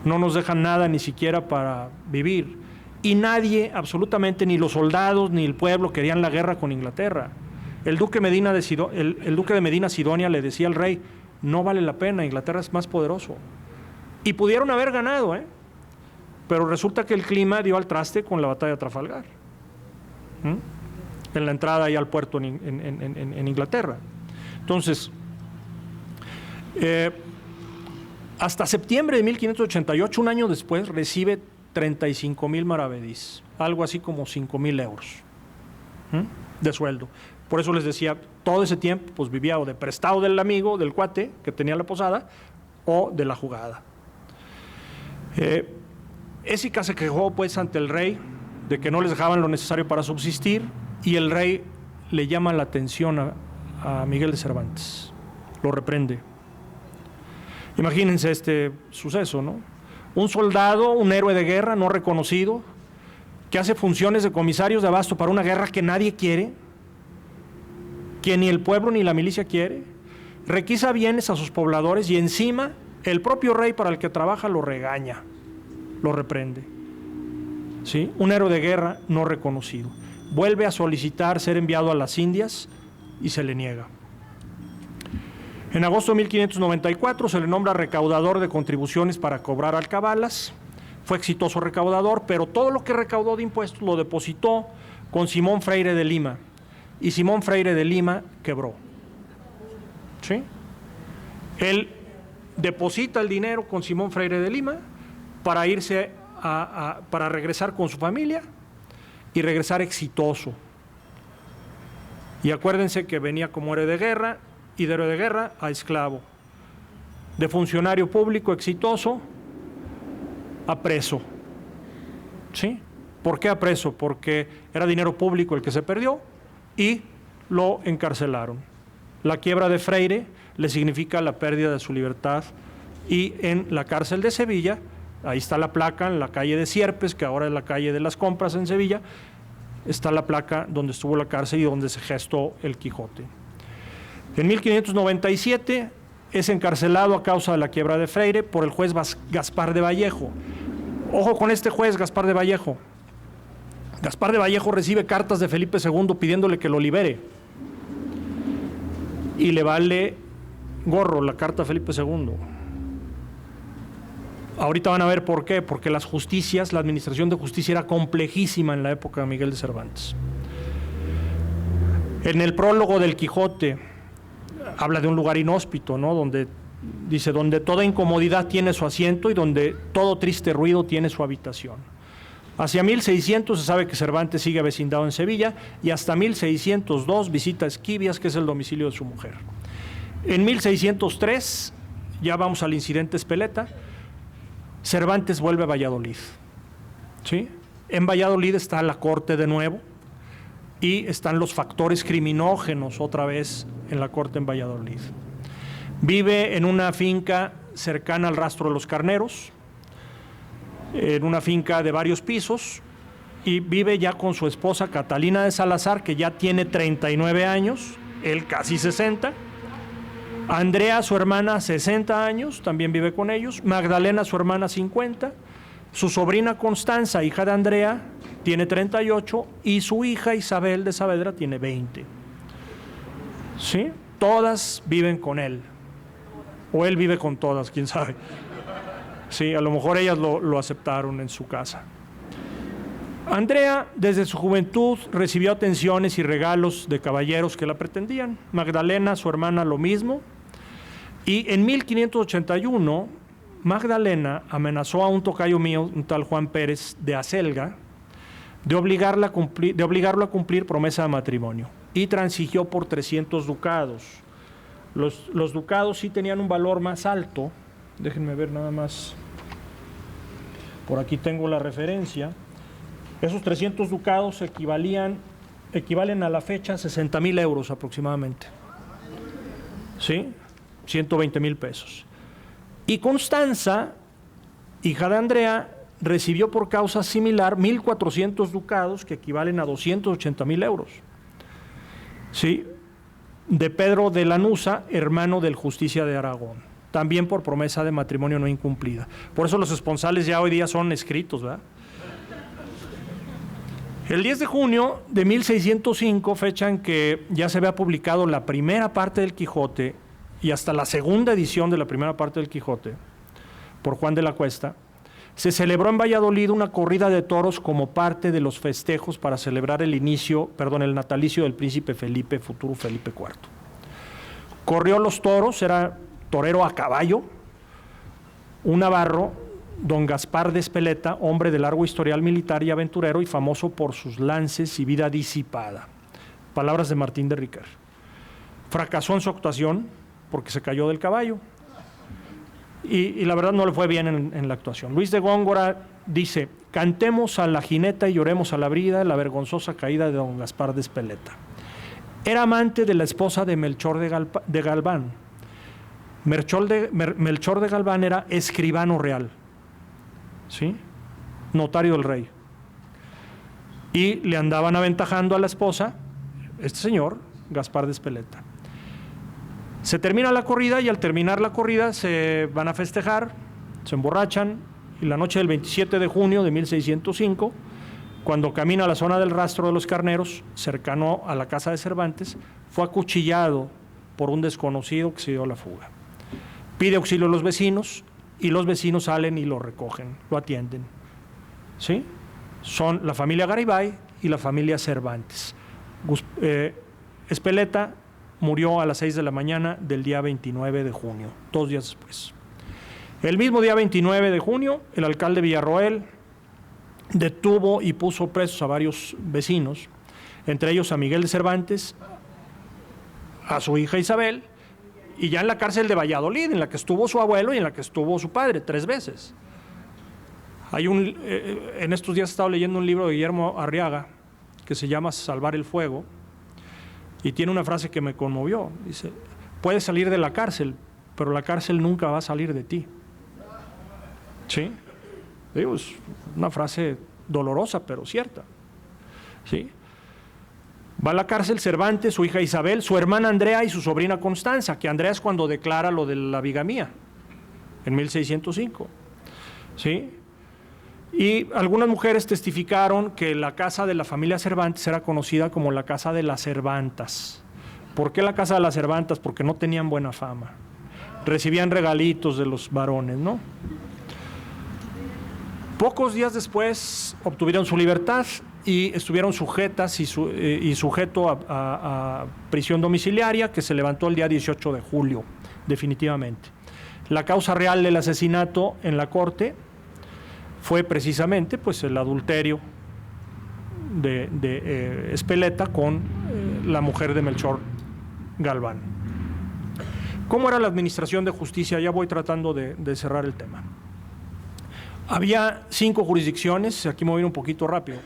No nos deja nada ni siquiera para vivir. Y nadie, absolutamente, ni los soldados ni el pueblo querían la guerra con Inglaterra. El duque de Medina Sidonia le decía al rey, no vale la pena, Inglaterra es más poderoso. Y pudieron haber ganado, pero resulta que el clima dio al traste con la batalla de Trafalgar, en la entrada ahí al puerto en Inglaterra. Entonces, hasta septiembre de 1588, un año después, recibe 35,000 maravedís, algo así como 5,000 euros de sueldo. Por eso les decía, todo ese tiempo pues vivía o de prestado del amigo, del cuate que tenía la posada, o de la jugada. Écija se quejó pues ante el rey de que no les dejaban lo necesario para subsistir, y el rey le llama la atención a Miguel de Cervantes, lo reprende. Imagínense este suceso, ¿no? Un soldado, un héroe de guerra no reconocido, que hace funciones de comisarios de abasto para una guerra que nadie quiere, que ni el pueblo ni la milicia quiere, requisa bienes a sus pobladores y encima el propio rey para el que trabaja lo regaña, lo reprende. ¿Sí? Un héroe de guerra no reconocido. Vuelve a solicitar ser enviado a las Indias y se le niega. En agosto de 1594 se le nombra recaudador de contribuciones para cobrar alcabalas. Fue exitoso recaudador, pero todo lo que recaudó de impuestos lo depositó con Simón Freire de Lima. Y Simón Freire de Lima quebró. ¿Sí? Él deposita el dinero con Simón Freire de Lima para irse para regresar con su familia y regresar exitoso. Y acuérdense que venía como héroe de guerra, y de héroe de guerra a esclavo, de funcionario público exitoso a preso. ¿Sí? ¿Por qué a preso? Porque era dinero público el que se perdió y lo encarcelaron. La quiebra de Freire le significa la pérdida de su libertad, y en la cárcel de Sevilla, ahí está la placa, en la calle de Sierpes, que ahora es la calle de las Compras en Sevilla, está la placa donde estuvo la cárcel y donde se gestó el Quijote. En 1597 es encarcelado a causa de la quiebra de Freire por el juez Gaspar de Vallejo. Ojo con este juez, Gaspar de Vallejo. Gaspar de Vallejo recibe cartas de Felipe II pidiéndole que lo libere. Y le vale gorro la carta a Felipe II. Ahorita van a ver por qué, porque la administración de justicia era complejísima en la época de Miguel de Cervantes. En el prólogo del Quijote habla de un lugar inhóspito, ¿no? Donde dice, donde toda incomodidad tiene su asiento y donde todo triste ruido tiene su habitación. Hacia 1600 se sabe que Cervantes sigue avecindado en Sevilla, y hasta 1602 visita Esquivias, que es el domicilio de su mujer. En 1603, ya vamos al incidente Espeleta, Cervantes vuelve a Valladolid. ¿Sí? En Valladolid está la corte de nuevo, y están los factores criminógenos otra vez en la corte en Valladolid. Vive en una finca cercana al Rastro de los Carneros, en una finca de varios pisos, y vive ya con su esposa Catalina de Salazar, que ya tiene 39 años, él casi 60, Andrea, su hermana, 60 años, también vive con ellos, Magdalena, su hermana, 50, su sobrina Constanza, hija de Andrea, tiene 38, y su hija Isabel de Saavedra tiene 20. ¿Sí? Todas viven con él, o él vive con todas, quién sabe. Sí, a lo mejor ellas lo aceptaron en su casa. Andrea, desde su juventud, recibió atenciones y regalos de caballeros que la pretendían. Magdalena, su hermana, lo mismo. Y en 1581, Magdalena amenazó a un tocayo mío, un tal Juan Pérez de Acelga, de obligarlo a cumplir promesa de matrimonio, y transigió por 300 ducados. Los ducados sí tenían un valor más alto. Déjenme ver nada más. Por aquí tengo la referencia. Esos 300 ducados equivalían equivalen a la fecha 60,000 euros aproximadamente. ¿Sí? 120,000 pesos. Y Constanza, hija de Andrea, recibió por causa similar 1,400 ducados, que equivalen a 280,000 euros. ¿Sí? De Pedro de Lanuza, hermano del Justicia de Aragón, también por promesa de matrimonio no incumplida. Por eso los esponsales ya hoy día son escritos, ¿verdad? El 10 de junio de 1605, fecha en que ya se había publicado la primera parte del Quijote y hasta la segunda edición de la primera parte del Quijote, por Juan de la Cuesta, se celebró en Valladolid una corrida de toros como parte de los festejos para celebrar el natalicio del príncipe Felipe, futuro Felipe IV. Corrió los toros, era torero a caballo, un navarro, don Gaspar de Espeleta, hombre de largo historial militar y aventurero y famoso por sus lances y vida disipada. Palabras de Martín de Riquer. Fracasó en su actuación porque se cayó del caballo. Y la verdad no le fue bien en la actuación. Luis de Góngora dice: cantemos a la jineta y lloremos a la brida la vergonzosa caída de don Gaspar de Espeleta. Era amante de la esposa de Melchor de Galván. Melchor de Galván era escribano real, ¿sí? Notario del rey. Y le andaban aventajando a la esposa, este señor, Gaspar de Espeleta. Se termina la corrida y al terminar la corrida se van a festejar, se emborrachan y la noche del 27 de junio de 1605, cuando camina a la zona del Rastro de los Carneros, cercano a la casa de Cervantes, fue acuchillado por un desconocido que se dio a la fuga. Pide auxilio a los vecinos y los vecinos salen y lo recogen, lo atienden. ¿Sí? Son la familia Garibay y la familia Cervantes. Espeleta murió a las 6 de la mañana del día 29 de junio, 2 días después. El mismo día 29 de junio, el alcalde Villarroel detuvo y puso presos a varios vecinos, entre ellos a Miguel de Cervantes, a su hija Isabel, y ya en la cárcel de Valladolid, en la que estuvo su abuelo y en la que estuvo su padre 3 veces. En estos días he estado leyendo un libro de Guillermo Arriaga que se llama Salvar el Fuego, y tiene una frase que me conmovió. Dice: puedes salir de la cárcel, pero la cárcel nunca va a salir de ti. ¿Sí? Digo, es una frase dolorosa, pero cierta. ¿Sí? Va a la cárcel Cervantes, su hija Isabel, su hermana Andrea y su sobrina Constanza, que Andrea es cuando declara lo de la bigamía, en 1605. ¿Sí? Y algunas mujeres testificaron que la casa de la familia Cervantes era conocida como la casa de las Cervantas. ¿Por qué la casa de las Cervantas? Porque no tenían buena fama. Recibían regalitos de los varones, ¿no? Pocos días después obtuvieron su libertad y estuvieron sujetas y sujeto a prisión domiciliaria, que se levantó el día 18 de julio, definitivamente. La causa real del asesinato en la corte fue precisamente pues el adulterio de Espeleta con la mujer de Melchor Galván. ¿Cómo era la administración de justicia? Ya voy tratando de cerrar el tema. Había 5 jurisdicciones, aquí me voy a ir un poquito rápido.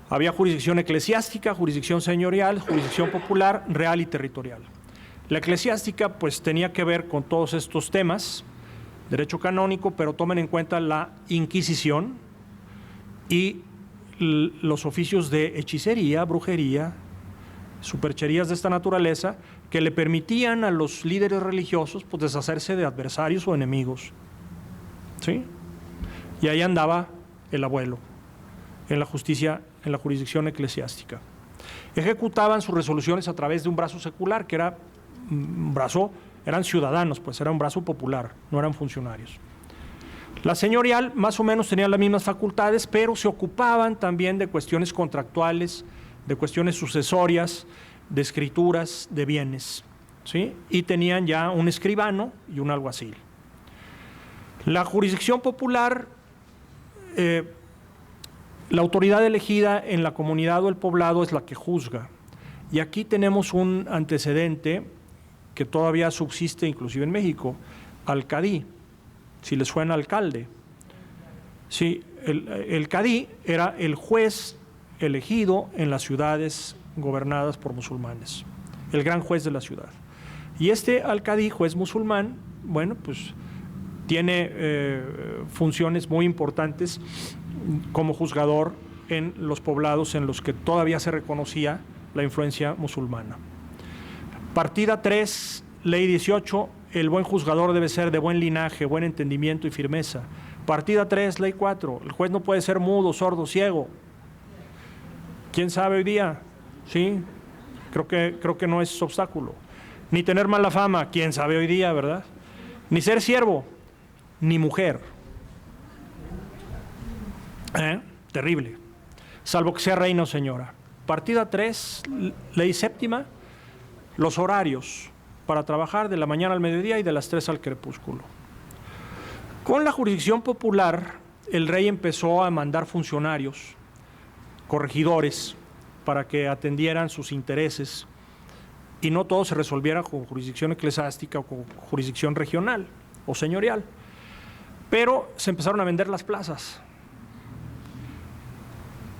Había jurisdicción eclesiástica, jurisdicción señorial, jurisdicción popular, real y territorial. La eclesiástica pues tenía que ver con todos estos temas, derecho canónico, pero tomen en cuenta la Inquisición y los oficios de hechicería, brujería, supercherías de esta naturaleza, que le permitían a los líderes religiosos pues deshacerse de adversarios o enemigos. ¿Sí? Y ahí andaba el abuelo, en la jurisdicción eclesiástica. Ejecutaban sus resoluciones a través de un brazo secular, que era un brazo, eran ciudadanos, pues era un brazo popular, no eran funcionarios. La señorial más o menos tenía las mismas facultades, pero se ocupaban también de cuestiones contractuales, de cuestiones sucesorias, de escrituras, de bienes, ¿sí? Y tenían ya un escribano y un alguacil. La jurisdicción popular, la autoridad elegida en la comunidad o el poblado es la que juzga. Y aquí tenemos un antecedente que todavía subsiste inclusive en México, al cadí, si les suena alcalde. Sí, el cadí era el juez elegido en las ciudades gobernadas por musulmanes, el gran juez de la ciudad. Y este alcalde, juez musulmán, bueno, pues tiene funciones muy importantes como juzgador en los poblados en los que todavía se reconocía la influencia musulmana. Partida 3, ley 18, el buen juzgador debe ser de buen linaje, buen entendimiento y firmeza. Partida 3, ley 4, el juez no puede ser mudo, sordo, ciego. ¿Quién sabe hoy día? Sí, creo que no es obstáculo. Ni tener mala fama, ¿quién sabe hoy día, verdad? Ni ser siervo, ni mujer. Terrible. Salvo que sea reina o señora. Partida 3, ley 7, los horarios para trabajar de la mañana al mediodía y de las 3 al crepúsculo. Con la jurisdicción popular, el rey empezó a mandar funcionarios, corregidores, para que atendieran sus intereses y no todo se resolviera con jurisdicción eclesiástica o con jurisdicción regional o señorial. Pero se empezaron a vender las plazas.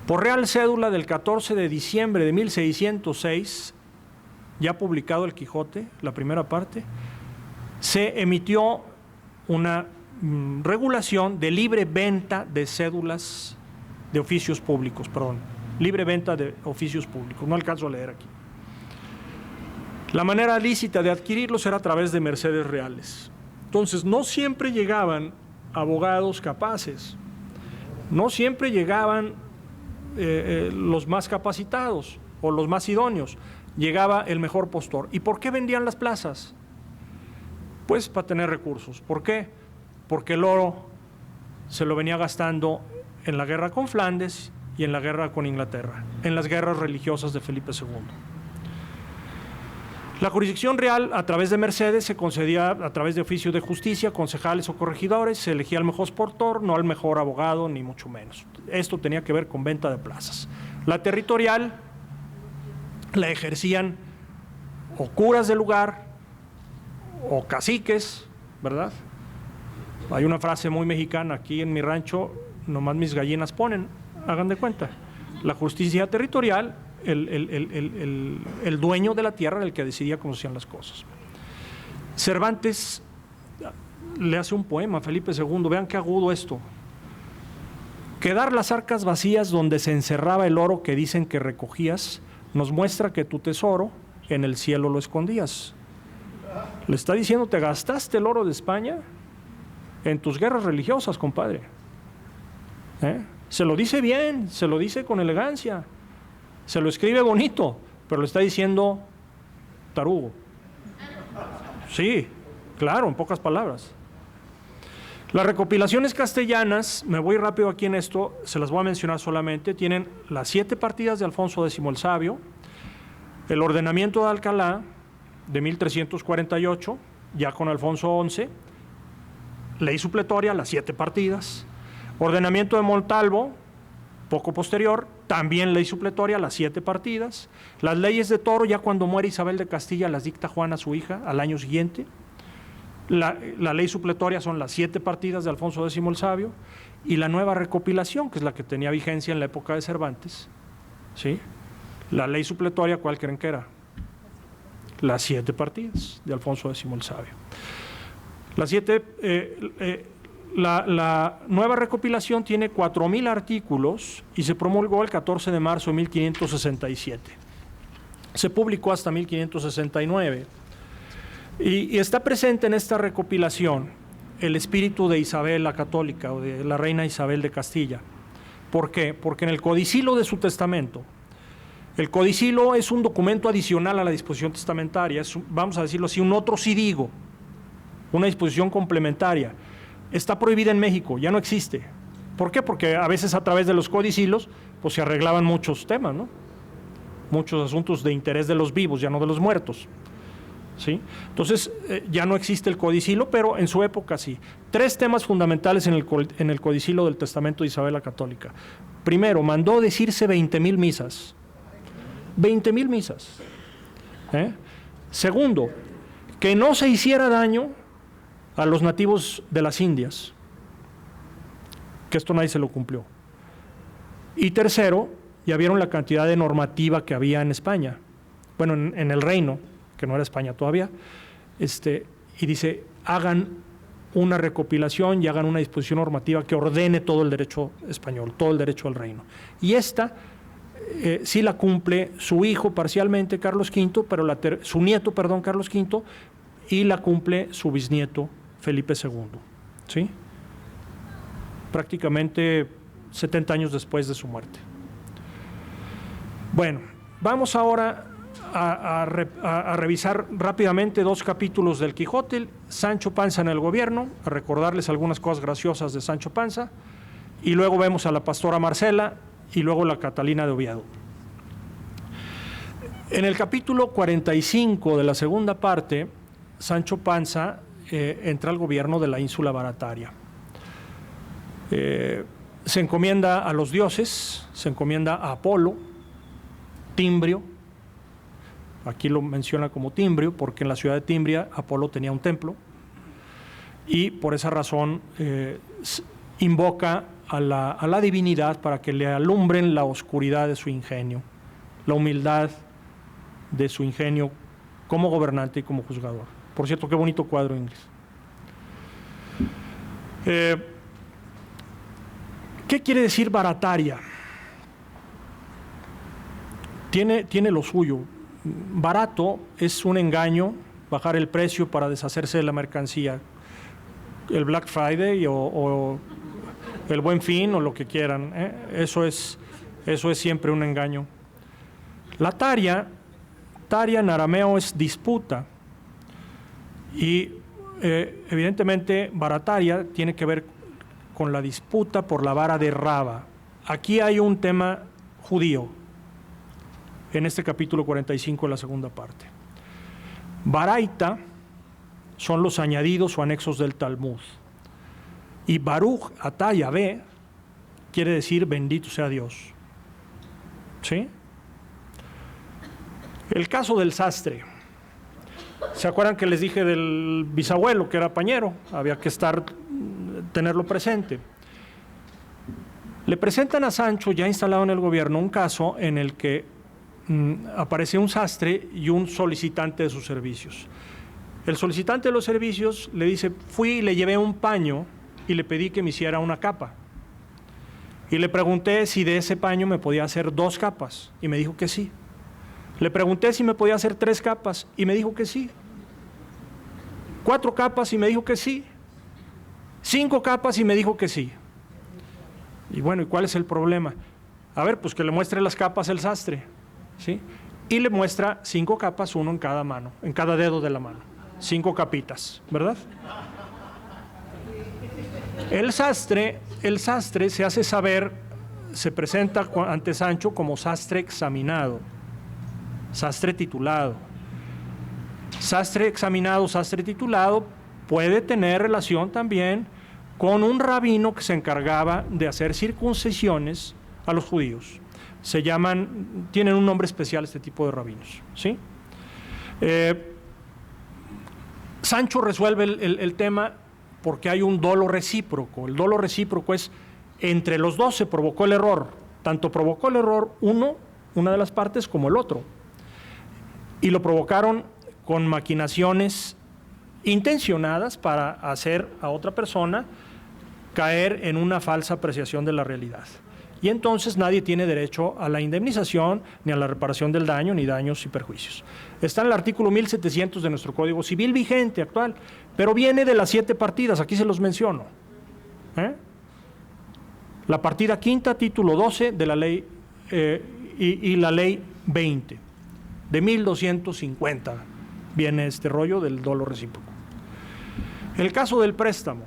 Por Real Cédula del 14 de diciembre de 1606, ya publicado el Quijote, la primera parte, se emitió una regulación de libre venta de cédulas de oficios públicos, libre venta de oficios públicos, no alcanzo a leer aquí. La manera lícita de adquirirlos era a través de mercedes reales. Entonces, no siempre llegaban abogados capaces, no siempre llegaban los más capacitados o los más idóneos, llegaba el mejor postor. ¿Y por qué vendían las plazas? Pues para tener recursos. ¿Por qué? Porque el oro se lo venía gastando en la guerra con Flandes y en la guerra con Inglaterra, en las guerras religiosas de Felipe II. La jurisdicción real, a través de mercedes, se concedía a través de oficios de justicia, concejales o corregidores, se elegía al mejor portor, no al mejor abogado, ni mucho menos. Esto tenía que ver con venta de plazas. La territorial la ejercían o curas del lugar o caciques, ¿verdad? Hay una frase muy mexicana, aquí en mi rancho, nomás mis gallinas ponen, hagan de cuenta. La justicia territorial, el dueño de la tierra era el que decidía cómo se hacían las cosas. Cervantes le hace un poema a Felipe II, vean qué agudo esto. Quedar las arcas vacías donde se encerraba el oro que dicen que recogías, nos muestra que tu tesoro en el cielo lo escondías. Le está diciendo, te gastaste el oro de España en tus guerras religiosas, compadre. Se lo dice bien, se lo dice con elegancia, se lo escribe bonito, pero le está diciendo tarugo. Sí, claro, en pocas palabras. Las recopilaciones castellanas, me voy rápido aquí en esto, se las voy a mencionar solamente, tienen las 7 partidas de Alfonso X el Sabio, el ordenamiento de Alcalá de 1348, ya con Alfonso XI, ley supletoria, las 7 partidas, ordenamiento de Montalvo, poco posterior, también ley supletoria, las 7 partidas, las leyes de Toro, ya cuando muere Isabel de Castilla, las dicta Juana, su hija, al año siguiente. La ley supletoria son las 7 partidas de Alfonso X el Sabio, y la nueva recopilación, que es la que tenía vigencia en la época de Cervantes, ¿sí? La ley supletoria, ¿cuál creen que era? Las 7 partidas de Alfonso X el Sabio. La nueva recopilación tiene 4,000 artículos y se promulgó el 14 de marzo de 1567. Se publicó hasta 1569. Y está presente en esta recopilación el espíritu de Isabel la Católica o de la reina Isabel de Castilla. ¿Por qué? Porque en el codicilo de su testamento, el codicilo es un documento adicional a la disposición testamentaria, es, vamos a decirlo así, un otro sidigo, una disposición complementaria. Está prohibida en México, ya no existe. ¿Por qué? Porque a veces a través de los codicilios pues se arreglaban muchos temas, ¿no? Muchos asuntos de interés de los vivos, ya no de los muertos. ¿Sí? Entonces ya no existe el codicilo, pero en su época sí. 3 temas fundamentales en el codicilo del testamento de Isabel la Católica. Primero, mandó decirse 20,000 misas. 20,000 misas. Segundo, que no se hiciera daño a los nativos de las Indias, que esto nadie se lo cumplió. Y tercero, ya vieron la cantidad de normativa que había en España, bueno, en el reino, que no era España todavía, y dice, hagan una recopilación y hagan una disposición normativa que ordene todo el derecho español, todo el derecho al reino. Y esta sí la cumple su hijo parcialmente, Carlos V, pero su nieto, perdón, Carlos V, y la cumple su bisnieto, Felipe II, ¿sí? Prácticamente 70 años después de su muerte. Bueno, vamos ahora a revisar rápidamente 2 capítulos del Quijote, Sancho Panza en el gobierno, a recordarles algunas cosas graciosas de Sancho Panza, y luego vemos a la pastora Marcela y luego la Catalina de Oviedo. En el capítulo 45 de la segunda parte, Sancho Panza entra al gobierno de la ínsula Barataria. Se encomienda a los dioses, se encomienda a Apolo, Timbrio, aquí lo menciona como Timbrio, porque en la ciudad de Timbria Apolo tenía un templo, y por esa razón invoca a la divinidad para que le alumbren la oscuridad de su ingenio, la humildad de su ingenio como gobernante y como juzgador. Por cierto, qué bonito cuadro, Ingrid. ¿Qué quiere decir barataria? Tiene lo suyo. Barato es un engaño, bajar el precio para deshacerse de la mercancía. El Black Friday o el Buen Fin o lo que quieran, eso es siempre un engaño. La taria en arameo es disputa y evidentemente barataria tiene que ver con la disputa por la vara de Raba. Aquí hay un tema judío en este capítulo 45 de la segunda parte. Baraita son los añadidos o anexos del Talmud. Y Baruch atá Yahvé quiere decir bendito sea Dios. ¿Sí? El caso del sastre. ¿Se acuerdan que les dije del bisabuelo que era pañero? Había que tenerlo presente. Le presentan a Sancho, ya instalado en el gobierno, un caso en el que aparece un sastre y un solicitante de sus servicios. El solicitante de los servicios le dice, fui y le llevé un paño y le pedí que me hiciera una capa. Y le pregunté si de ese paño me podía hacer 2 capas y me dijo que sí. Le pregunté si me podía hacer 3 capas y me dijo que sí. 4 capas y me dijo que sí. 5 capas y me dijo que sí. Y bueno, ¿y cuál es el problema? A ver, pues que le muestre las capas el sastre, ¿sí? Y le muestra 5 capas, 1 en cada mano, en cada dedo de la mano. 5 capitas, ¿verdad? El sastre se hace saber, se presenta ante Sancho como sastre examinado, sastre titulado. Sastre examinado, sastre titulado puede tener relación también con un rabino que se encargaba de hacer circuncisiones a los judíos. Tienen un nombre especial este tipo de rabinos, ¿sí? Sancho resuelve el tema porque hay un dolo recíproco. El dolo recíproco es entre los dos se provocó el error. Tanto provocó el error una de las partes, como el otro. Y lo provocaron con maquinaciones intencionadas para hacer a otra persona caer en una falsa apreciación de la realidad. Y entonces nadie tiene derecho a la indemnización, ni a la reparación del daño, ni daños y perjuicios. Está en el artículo 1700 de nuestro Código Civil vigente, actual, pero viene de las 7 partidas, aquí se los menciono. La partida quinta, título 12 de la ley, y la ley 20, de 1250, viene este rollo del dolo recíproco. El caso del préstamo.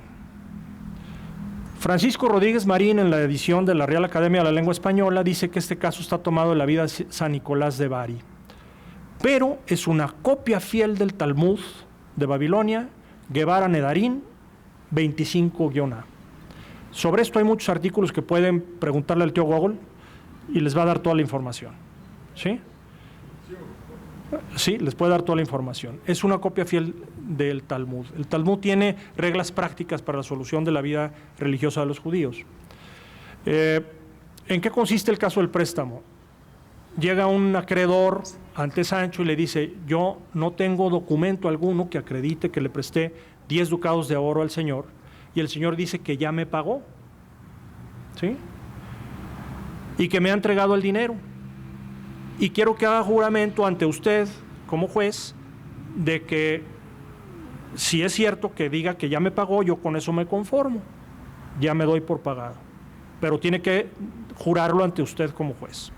Francisco Rodríguez Marín, en la edición de la Real Academia de la Lengua Española, dice que este caso está tomado de la vida de San Nicolás de Bari, pero es una copia fiel del Talmud de Babilonia, Guevara Nedarín, 25-A. Sobre esto hay muchos artículos que pueden preguntarle al tío Google y les va a dar toda la información. ¿Sí? Sí, les puede dar toda la información. Es una copia fiel del Talmud. El Talmud tiene reglas prácticas para la solución de la vida religiosa de los judíos. ¿En qué consiste el caso del préstamo? Llega un acreedor ante Sancho y le dice, yo no tengo documento alguno que acredite que le presté 10 ducados de oro al señor, y el señor dice que ya me pagó, ¿sí? Y que me ha entregado el dinero, y quiero que haga juramento ante usted como juez de que si es cierto que diga que ya me pagó, yo con eso me conformo, ya me doy por pagado, pero tiene que jurarlo ante usted como juez.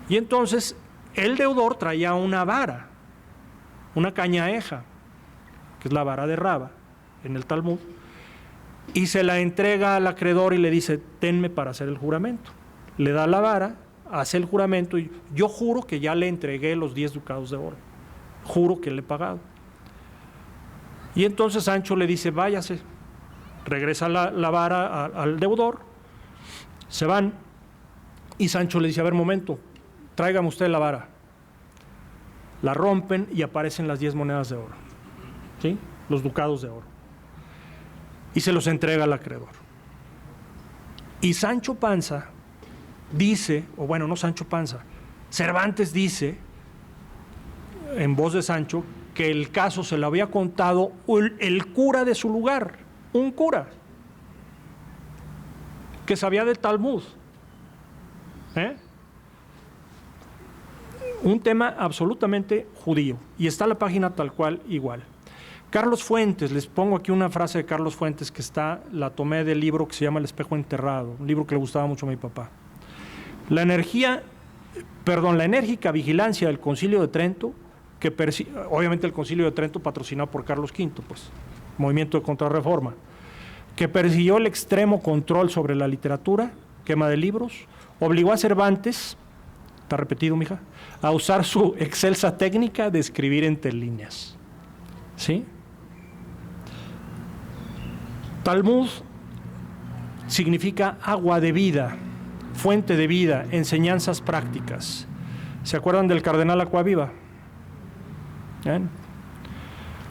Y entonces el deudor traía una vara, una cañaeja, que es la vara de Raba en el Talmud, y se la entrega al acreedor y le dice, tenme para hacer el juramento. Le da la vara, hace el juramento y yo juro que ya le entregué los 10 ducados de oro, juro que le he pagado. Y entonces Sancho le dice, váyase, regresa la vara al deudor, se van, y Sancho le dice, a ver, momento, tráigame usted la vara. La rompen y aparecen las 10 monedas de oro, ¿sí? Los ducados de oro. Y se los entrega al acreedor. Y Sancho Panza dice, o bueno, no Sancho Panza, Cervantes dice, en voz de Sancho, que el caso se lo había contado el cura de su lugar, un cura, que sabía del Talmud. Un tema absolutamente judío, y está la página tal cual igual. Carlos Fuentes, les pongo aquí una frase de Carlos Fuentes que la tomé del libro que se llama El espejo enterrado, un libro que le gustaba mucho a mi papá. La enérgica vigilancia del Concilio de Trento, obviamente el Concilio de Trento patrocinado por Carlos V, pues, movimiento de contrarreforma, que persiguió el extremo control sobre la literatura, quema de libros, obligó a Cervantes, está repetido, mija, a usar su excelsa técnica de escribir entre líneas. ¿Sí? Talmud significa agua de vida, fuente de vida, enseñanzas prácticas. ¿Se acuerdan del cardenal Acquaviva? ¿Bien?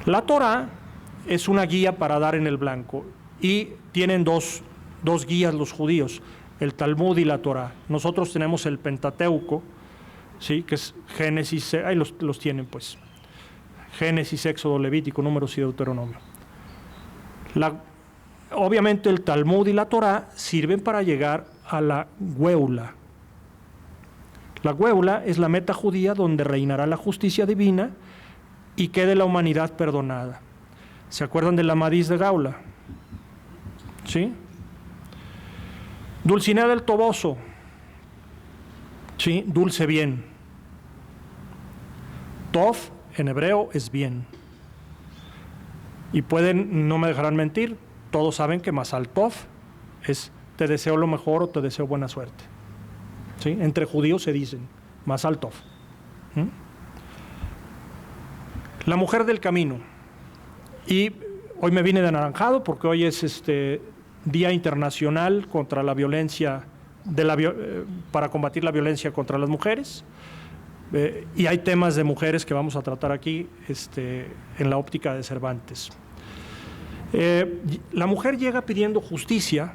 La Torá es una guía para dar en el blanco y tienen dos guías los judíos, el Talmud y la Torá. Nosotros tenemos el Pentateuco, ¿sí? Que es Génesis, ahí los tienen pues, Génesis, Éxodo, Levítico, Números y Deuteronomio. Obviamente el Talmud y la Torá sirven para llegar a la Geula. La Geula es la meta judía donde reinará la justicia divina y quede la humanidad perdonada. ¿Se acuerdan del Amadís de Gaula? ¿Sí? Dulcinea del Toboso, ¿sí? Dulce bien. Tov en hebreo es bien. Y no me dejarán mentir, todos saben que Mazal Tov es te deseo lo mejor o te deseo buena suerte. ¿Sí? Entre judíos se dicen Mazal Tov. La mujer del camino. Y hoy me vine de anaranjado porque hoy es Día Internacional contra la violencia, para combatir la violencia contra las mujeres. Y hay temas de mujeres que vamos a tratar aquí en la óptica de Cervantes. La mujer llega pidiendo justicia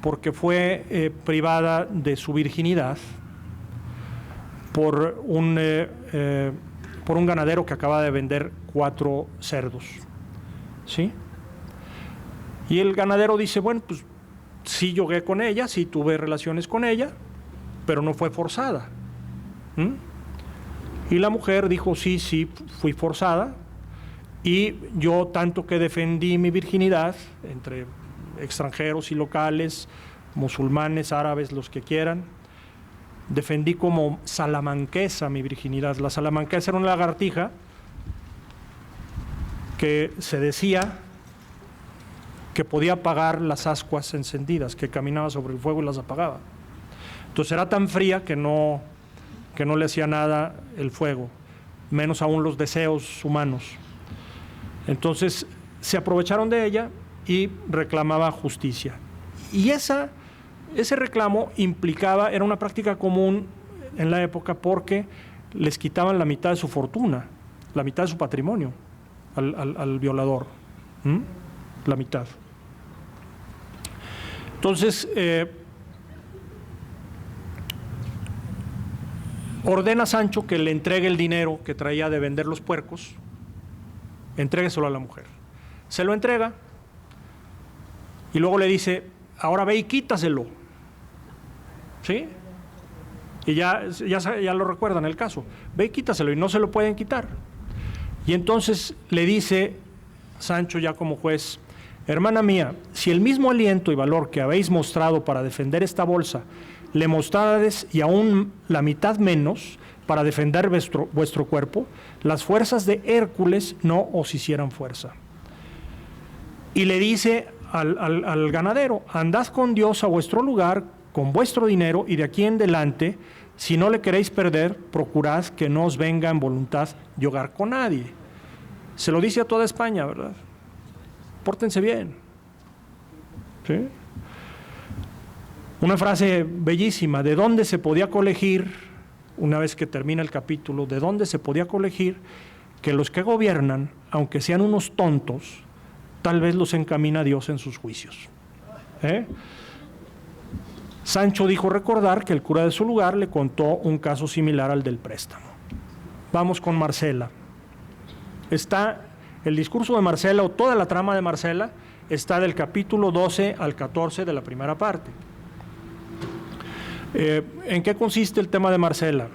porque fue privada de su virginidad por un ganadero que acaba de vender 4 cerdos, ¿sí? Y el ganadero dice, bueno, pues sí yogué con ella, sí tuve relaciones con ella, pero no fue forzada. Y la mujer dijo, sí, fui forzada, y yo tanto que defendí mi virginidad entre extranjeros y locales, musulmanes, árabes, los que quieran, defendí como salamanquesa mi virginidad. La salamanquesa era una lagartija que se decía que podía apagar las ascuas encendidas, que caminaba sobre el fuego y las apagaba. Entonces era tan fría que no le hacía nada el fuego, menos aún los deseos humanos. Entonces se aprovecharon de ella y reclamaba justicia. Y ese reclamo era una práctica común en la época porque les quitaban la mitad de su fortuna, la mitad de su patrimonio al violador, la mitad. Entonces, ordena a Sancho que le entregue el dinero que traía de vender los puercos, entrégueselo a la mujer. Se lo entrega y luego le dice, ahora ve y quítaselo. ¿Sí? Y ya lo recuerdan el caso. Ve y quítaselo, y no se lo pueden quitar. Y entonces le dice Sancho, ya como juez, hermana mía, si el mismo aliento y valor que habéis mostrado para defender esta bolsa le mostrárades y aún la mitad menos para defender vuestro cuerpo, las fuerzas de Hércules no os hicieran fuerza. Y le dice al ganadero, andad con Dios a vuestro lugar, con vuestro dinero, y de aquí en adelante, si no le queréis perder, procurad que no os venga en voluntad yogar con nadie. Se lo dice a toda España, ¿verdad? Pórtense bien. ¿Sí? Una frase bellísima, ¿de dónde se podía colegir, una vez que termina el capítulo, de dónde se podía colegir que los que gobiernan, aunque sean unos tontos, tal vez los encamina Dios en sus juicios? Sancho dijo recordar que el cura de su lugar le contó un caso similar al del préstamo. Vamos con Marcela. Está el discurso de Marcela, o toda la trama de Marcela, está del capítulo 12 al 14 de la primera parte. ¿En qué consiste el tema de Marcela?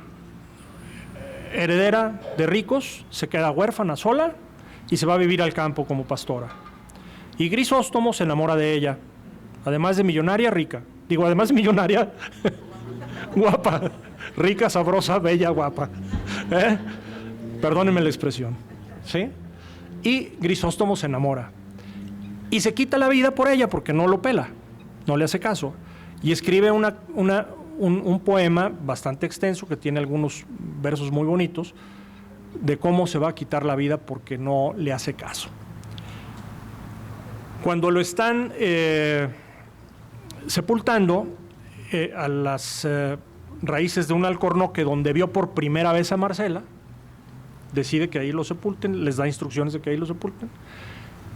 Heredera de ricos, se queda huérfana sola y se va a vivir al campo como pastora. Y Grisóstomo se enamora de ella, además de millonaria, rica. Digo, además de millonaria, guapa, rica, sabrosa, bella, guapa. Perdónenme la expresión. ¿Sí? Y Grisóstomo se enamora. Y se quita la vida por ella porque no lo pela, no le hace caso. Y escribe un poema bastante extenso que tiene algunos versos muy bonitos de cómo se va a quitar la vida porque no le hace caso. Cuando lo están sepultando a las raíces de un alcornoque donde vio por primera vez a Marcela, decide que ahí lo sepulten, les da instrucciones de que ahí lo sepulten,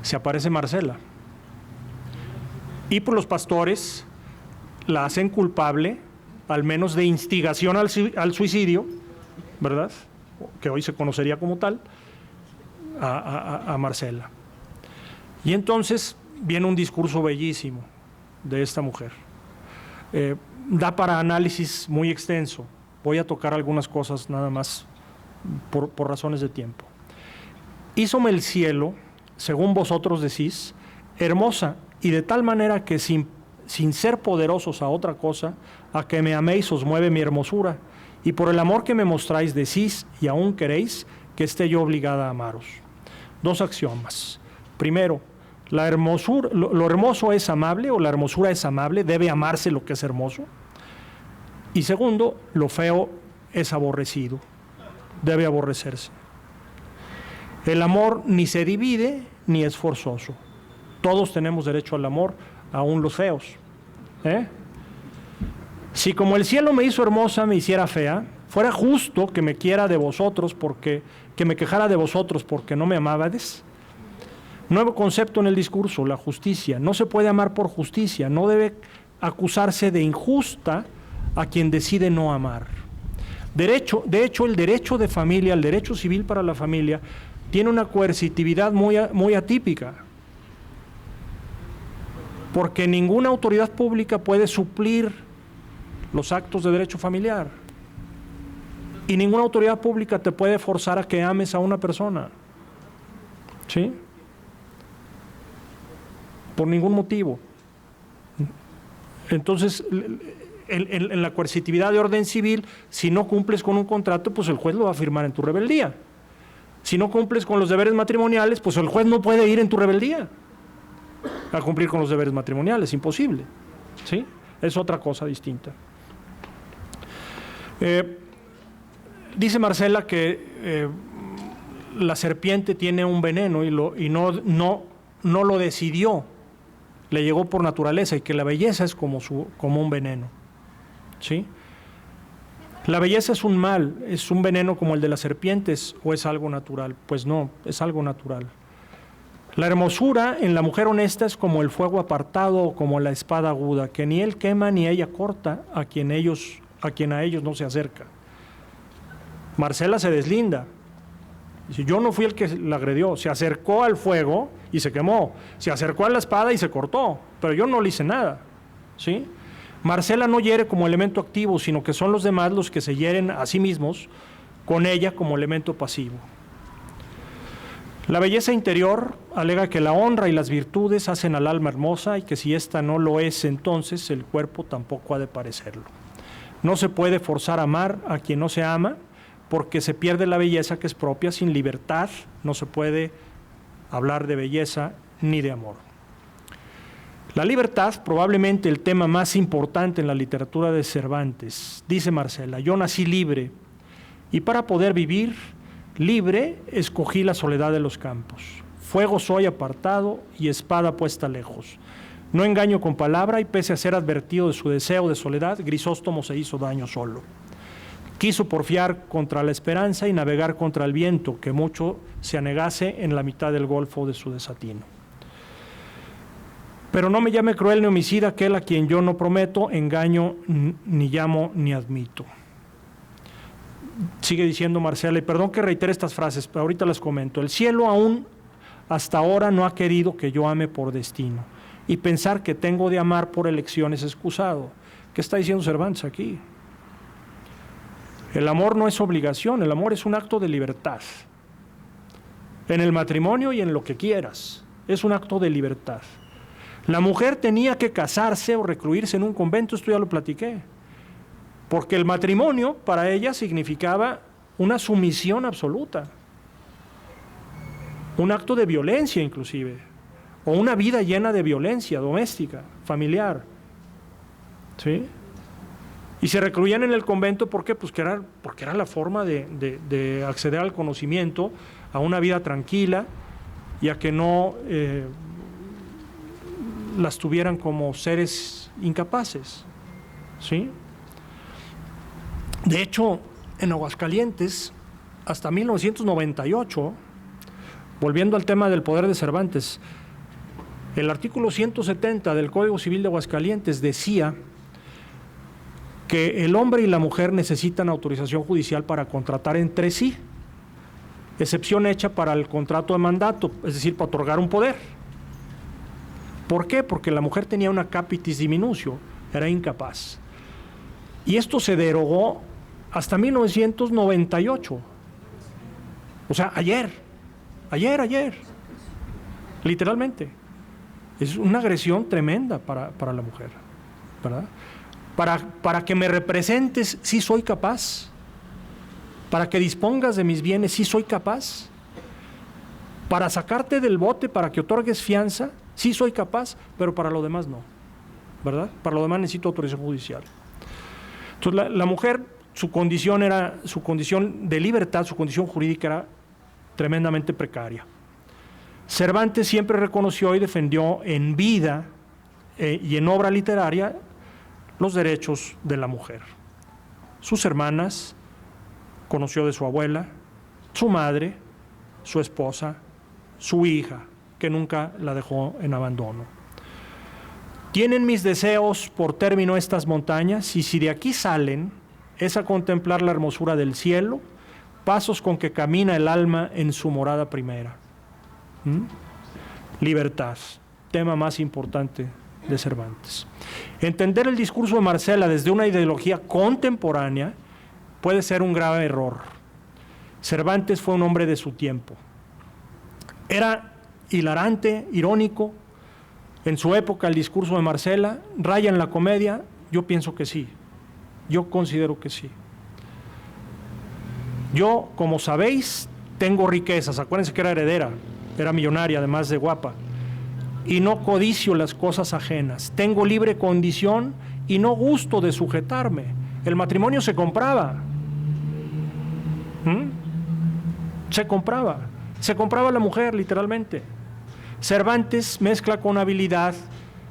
se aparece Marcela. Y por los pastores la hacen culpable, al menos de instigación al suicidio, ¿verdad? Que hoy se conocería como tal, a Marcela. Y entonces viene un discurso bellísimo de esta mujer. Da para análisis muy extenso. Voy a tocar algunas cosas nada más por razones de tiempo. Hízome el cielo, según vosotros decís, hermosa, y de tal manera que sin ser poderosos a otra cosa, a que me améis os mueve mi hermosura, y por el amor que me mostráis decís, y aún queréis, que esté yo obligada a amaros. Dos axiomas. Primero, la hermosura, lo hermoso es amable, o la hermosura es amable, debe amarse lo que es hermoso. Y segundo, lo feo es aborrecido, debe aborrecerse. El amor ni se divide ni es forzoso. Todos tenemos derecho al amor, aún los feos. Si como el cielo me hizo hermosa, me hiciera fea, fuera justo que me quiera de vosotros, que me quejara de vosotros porque no me amabades. Nuevo concepto en el discurso, la justicia. No se puede amar por justicia, no debe acusarse de injusta a quien decide no amar. De hecho, el derecho de familia, el derecho civil para la familia, tiene una coercitividad muy atípica, porque ninguna autoridad pública puede suplir los actos de derecho familiar, y ninguna autoridad pública te puede forzar a que ames a una persona, ¿sí? Por ningún motivo. Entonces, en la coercitividad de orden civil, si no cumples con un contrato, pues el juez lo va a firmar en tu rebeldía. Si no cumples con los deberes matrimoniales, pues el juez no puede ir en tu rebeldía a cumplir con los deberes matrimoniales, imposible, ¿sí? Es otra cosa distinta. Dice Marcela que la serpiente tiene un veneno y no lo decidió, le llegó por naturaleza, y que la belleza es como un veneno, ¿sí? ¿La belleza es un mal, es un veneno como el de las serpientes, o es algo natural? Pues no, es algo natural. La hermosura en la mujer honesta es como el fuego apartado o como la espada aguda, que ni él quema ni ella corta a quien a ellos no se acerca. Marcela se deslinda. Dice, yo no fui el que la agredió, se acercó al fuego y se quemó, se acercó a la espada y se cortó, pero yo no le hice nada, ¿sí? Marcela no hiere como elemento activo, sino que son los demás los que se hieren a sí mismos con ella como elemento pasivo. La belleza interior alega que la honra y las virtudes hacen al alma hermosa y que si ésta no lo es, entonces el cuerpo tampoco ha de parecerlo. No se puede forzar a amar a quien no se ama, porque se pierde la belleza que es propia. Sin libertad no se puede hablar de belleza ni de amor. La libertad, probablemente el tema más importante en la literatura de Cervantes. Dice Marcela, yo nací libre y para poder vivir libre escogí la soledad de los campos. Fuego soy apartado y espada puesta lejos. No engaño con palabra y pese a ser advertido de su deseo de soledad, Grisóstomo se hizo daño solo. Quiso porfiar contra la esperanza y navegar contra el viento, que mucho se anegase en la mitad del golfo de su desatino. Pero no me llame cruel ni homicida aquel a quien yo no prometo, engaño ni llamo ni admito. Sigue diciendo Marcela, y perdón que reitere estas frases, pero ahorita las comento. El cielo aún hasta ahora no ha querido que yo ame por destino, y pensar que tengo de amar por elección es excusado. ¿Qué está diciendo Cervantes aquí? El amor no es obligación, el amor es un acto de libertad. En el matrimonio y en lo que quieras, es un acto de libertad. La mujer tenía que casarse o recluirse en un convento, esto ya lo platiqué, porque el matrimonio para ella significaba una sumisión absoluta, un acto de violencia inclusive, o una vida llena de violencia doméstica, familiar, ¿sí? Y se recluían en el convento, ¿por qué? Pues porque era la forma de acceder al conocimiento, a una vida tranquila y a que no las tuvieran como seres incapaces, ¿sí? De hecho, en Aguascalientes, hasta 1998, volviendo al tema del poder de Cervantes, el artículo 170 del Código Civil de Aguascalientes decía que el hombre y la mujer necesitan autorización judicial para contratar entre sí, excepción hecha para el contrato de mandato, es decir, para otorgar un poder. ¿Por qué? Porque la mujer tenía una capitis diminutio, era incapaz. Y esto se derogó hasta 1998. O sea, ayer, literalmente. Es una agresión tremenda para la mujer, ¿verdad? Para que me representes, sí soy capaz. Para que dispongas de mis bienes, sí soy capaz. Para sacarte del bote, para que otorgues fianza, sí soy capaz, pero para lo demás no, ¿verdad? Para lo demás necesito autorización judicial. Entonces la mujer, su condición de libertad, su condición jurídica era tremendamente precaria. Cervantes siempre reconoció y defendió en vida y en obra literaria los derechos de la mujer. Sus hermanas, conoció de su abuela, su madre, su esposa, su hija, que nunca la dejó en abandono. Tienen mis deseos por término estas montañas, y si de aquí salen, es a contemplar la hermosura del cielo, pasos con que camina el alma en su morada primera. Libertad, tema más importante de Cervantes. Entender el discurso de Marcela desde una ideología contemporánea puede ser un grave error. Cervantes fue un hombre de su tiempo. Era hilarante, irónico. En su época el discurso de Marcela raya en la comedia. Yo pienso que sí. Yo considero que sí. Yo, como sabéis, tengo riquezas. Acuérdense que era heredera, era millonaria, además de guapa. Y no codicio las cosas ajenas. Tengo libre condición y no gusto de sujetarme. El matrimonio se compraba. Se compraba la mujer, literalmente. Cervantes mezcla con habilidad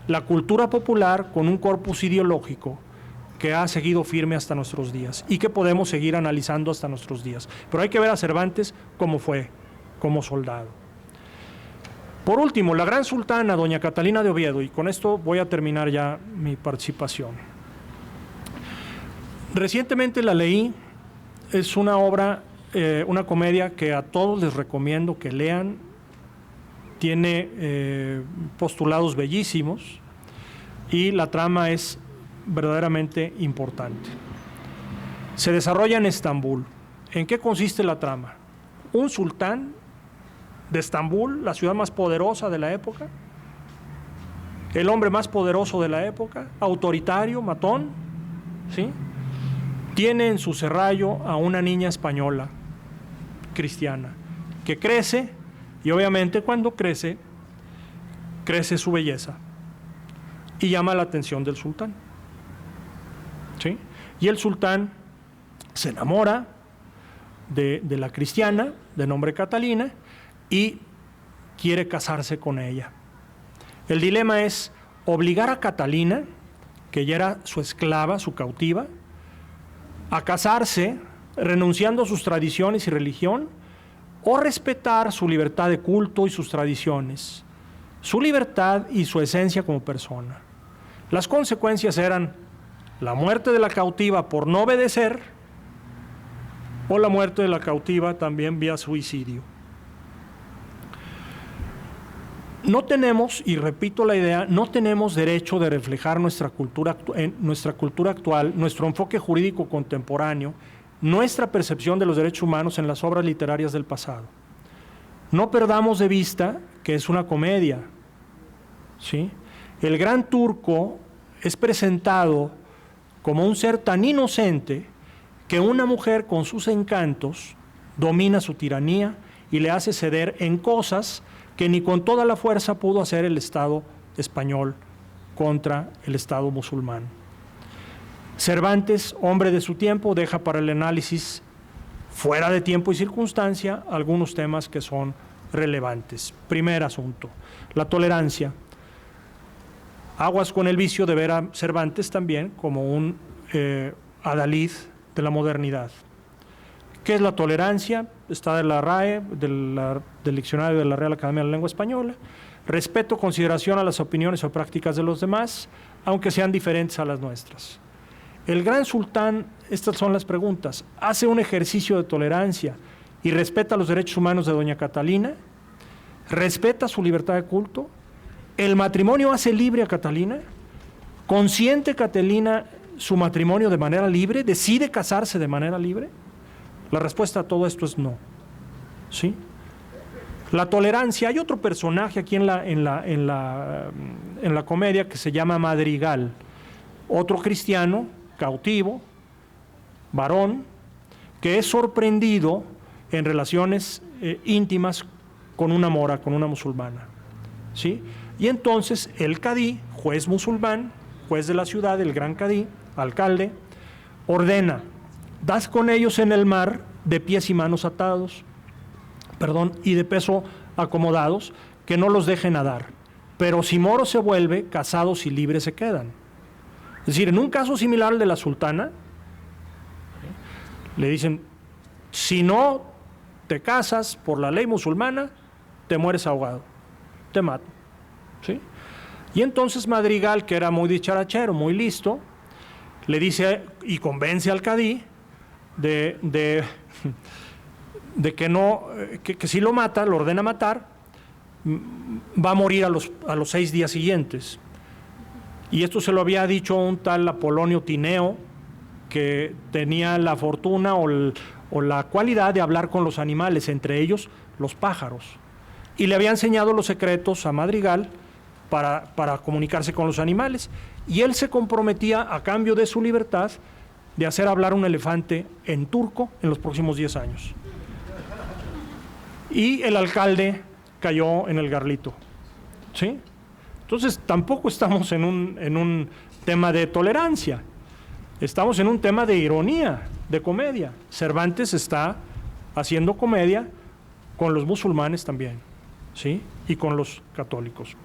la cultura popular con un corpus ideológico que ha seguido firme hasta nuestros días y que podemos seguir analizando hasta nuestros días. Pero hay que ver a Cervantes cómo fue, como soldado. Por último, la gran sultana, doña Catalina de Oviedo, y con esto voy a terminar ya mi participación. Recientemente la leí es una obra, una comedia que a todos les recomiendo que lean. Tiene postulados bellísimos y la trama es verdaderamente importante. Se desarrolla en Estambul. ¿En qué consiste la trama? Un sultán de Estambul, la ciudad más poderosa de la época, el hombre más poderoso de la época, autoritario, matón, ¿sí? Tiene en su serrallo a una niña española, cristiana, que crece, y obviamente cuando crece su belleza y llama la atención del sultán, ¿sí? Y el sultán se enamora de la cristiana, de nombre Catalina, y quiere casarse con ella. El dilema es obligar a Catalina, que ya era su esclava, su cautiva, a casarse, renunciando a sus tradiciones y religión, o respetar su libertad de culto y sus tradiciones, su libertad y su esencia como persona. Las consecuencias eran la muerte de la cautiva por no obedecer, o la muerte de la cautiva también vía suicidio. No tenemos, y repito la idea, no tenemos derecho de reflejar nuestra cultura actual, nuestro enfoque jurídico contemporáneo, nuestra percepción de los derechos humanos en las obras literarias del pasado. No perdamos de vista que es una comedia, ¿sí? El gran turco es presentado como un ser tan inocente que una mujer con sus encantos domina su tiranía y le hace ceder en cosas que ni con toda la fuerza pudo hacer el Estado español contra el Estado musulmán. Cervantes, hombre de su tiempo, deja para el análisis, fuera de tiempo y circunstancia, algunos temas que son relevantes. Primer asunto, la tolerancia. Aguas con el vicio de ver a Cervantes también como un adalid de la modernidad. ¿Qué es la tolerancia? Está de la RAE, del Diccionario de la Real Academia de la Lengua Española. Respeto, consideración a las opiniones o prácticas de los demás, aunque sean diferentes a las nuestras. El gran sultán, estas son las preguntas, ¿hace un ejercicio de tolerancia y respeta los derechos humanos de doña Catalina? ¿Respeta su libertad de culto? ¿El matrimonio hace libre a Catalina? ¿Consiente Catalina su matrimonio de manera libre? ¿Decide casarse de manera libre? La respuesta a todo esto es no, ¿sí? La tolerancia, hay otro personaje aquí en la comedia que se llama Madrigal, otro cristiano, cautivo, varón, que es sorprendido en relaciones íntimas con una mora, con una musulmana, ¿sí? Y entonces el cadí, juez musulmán, juez de la ciudad, el gran cadí, alcalde, ordena: das con ellos en el mar de pies y manos atados, y de peso acomodados, que no los dejen nadar. Pero si moro se vuelve, casados y libres se quedan. Es decir, en un caso similar al de la sultana, le dicen: si no te casas por la ley musulmana, te mueres ahogado, te mato, ¿sí? Y entonces Madrigal, que era muy dicharachero, muy listo, le dice y convence al cadí de que no, que si lo mata, lo ordena matar, va a morir a los 6 días siguientes. Y esto se lo había dicho un tal Apolonio Tineo, que tenía la fortuna o la cualidad de hablar con los animales, entre ellos los pájaros. Y le había enseñado los secretos a Madrigal para comunicarse con los animales. Y él se comprometía, a cambio de su libertad, de hacer hablar un elefante en turco en los próximos 10 años. Y el alcalde cayó en el garlito, ¿sí? Entonces tampoco estamos en un tema de tolerancia, estamos en un tema de ironía, de comedia. Cervantes está haciendo comedia con los musulmanes también, ¿sí? Y con los católicos.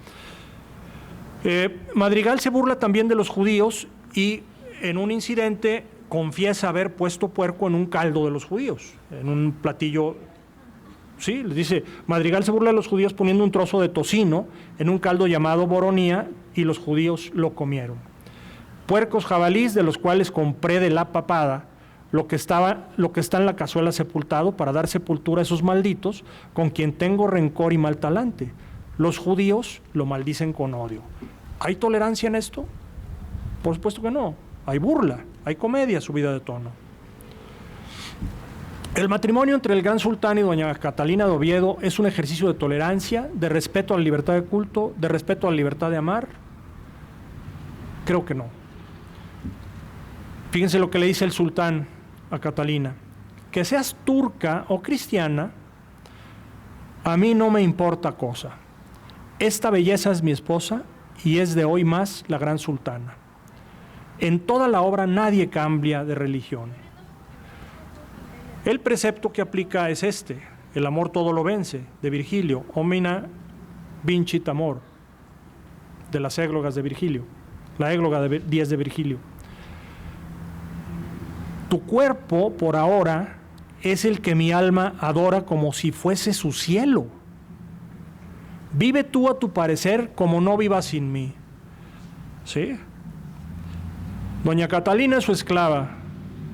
Madrigal se burla también de los judíos y en un incidente confiesa haber puesto puerco en un caldo de los judíos, en un platillo. Sí, les dice, Madrigal se burla de los judíos poniendo un trozo de tocino en un caldo llamado boronía y los judíos lo comieron. Puercos jabalís, de los cuales compré de la papada lo que está en la cazuela sepultado para dar sepultura a esos malditos con quien tengo rencor y mal talante. Los judíos lo maldicen con odio. ¿Hay tolerancia en esto? Por supuesto que no. Hay burla, hay comedia subida de tono. El matrimonio entre el gran sultán y doña Catalina de Oviedo es un ejercicio de tolerancia, de respeto a la libertad de culto, de respeto a la libertad de amar. Creo que no. Fíjense lo que le dice el sultán a Catalina: que seas turca o cristiana, a mí no me importa cosa. Esta belleza es mi esposa y es de hoy más la gran sultana. En toda la obra nadie cambia de religión. El precepto que aplica es este: el amor todo lo vence, de Virgilio, Omnia vincit amor, de las églogas de Virgilio, la égloga de 10 de Virgilio. Tu cuerpo, por ahora, es el que mi alma adora como si fuese su cielo. Vive tú a tu parecer como no vivas sin mí. ¿Sí? Doña Catalina es su esclava,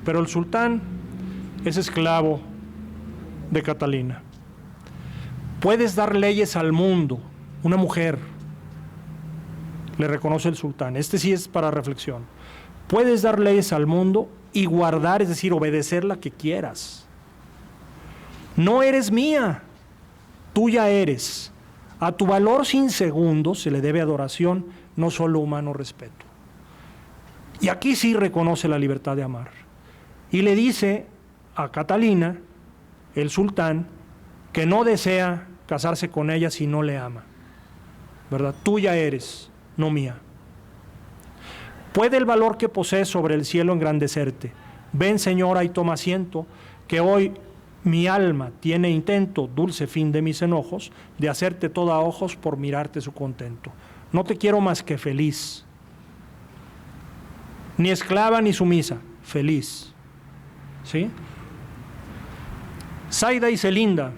pero el sultán es esclavo de Catalina. Puedes dar leyes al mundo, una mujer, le reconoce el sultán. Este sí es para reflexión. Puedes dar leyes al mundo y guardar, es decir, obedecer la que quieras. No eres mía, tuya eres. A tu valor sin segundos se le debe adoración, no solo humano respeto. Y aquí sí reconoce la libertad de amar. Y le dice a Catalina, el sultán, que no desea casarse con ella si no le ama. ¿Verdad? Tuya eres, no mía. Puede el valor que posees sobre el cielo engrandecerte. Ven, señora, y toma asiento, que hoy mi alma tiene intento, dulce fin de mis enojos, de hacerte toda ojos por mirarte su contento. No te quiero más que feliz, ni esclava ni sumisa, feliz. ¿Sí? Zaida y Celinda.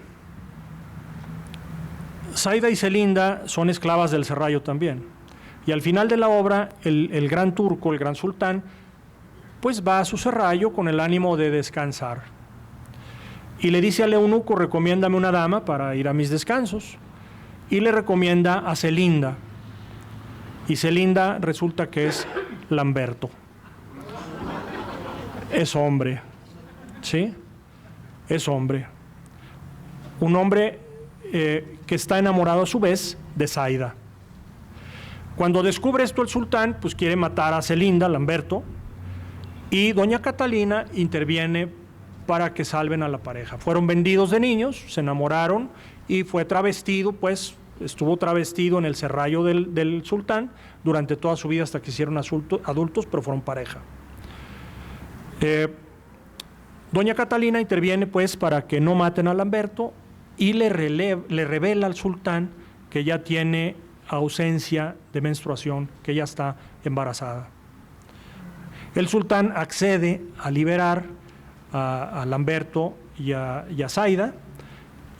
Zaida y Celinda son esclavas del serrallo también. Y al final de la obra, el gran turco, el gran sultán, pues va a su serrallo con el ánimo de descansar. Y le dice al eunuco: recomiéndame una dama para ir a mis descansos. Y le recomienda a Celinda. Y Celinda resulta que es Lamberto. Es hombre, ¿sí? Es hombre. Un hombre que está enamorado a su vez de Zaida. Cuando descubre esto el sultán, pues quiere matar a Celinda, Lamberto, y doña Catalina interviene para que salven a la pareja. Fueron vendidos de niños, se enamoraron y fue travestido, pues estuvo travestido en el serrallo del sultán durante toda su vida hasta que hicieron adultos, pero fueron pareja. Doña Catalina interviene pues para que no maten a Lamberto y le revela al sultán que ya tiene ausencia de menstruación, que ya está embarazada. El sultán accede a liberar a Lamberto y a Zaida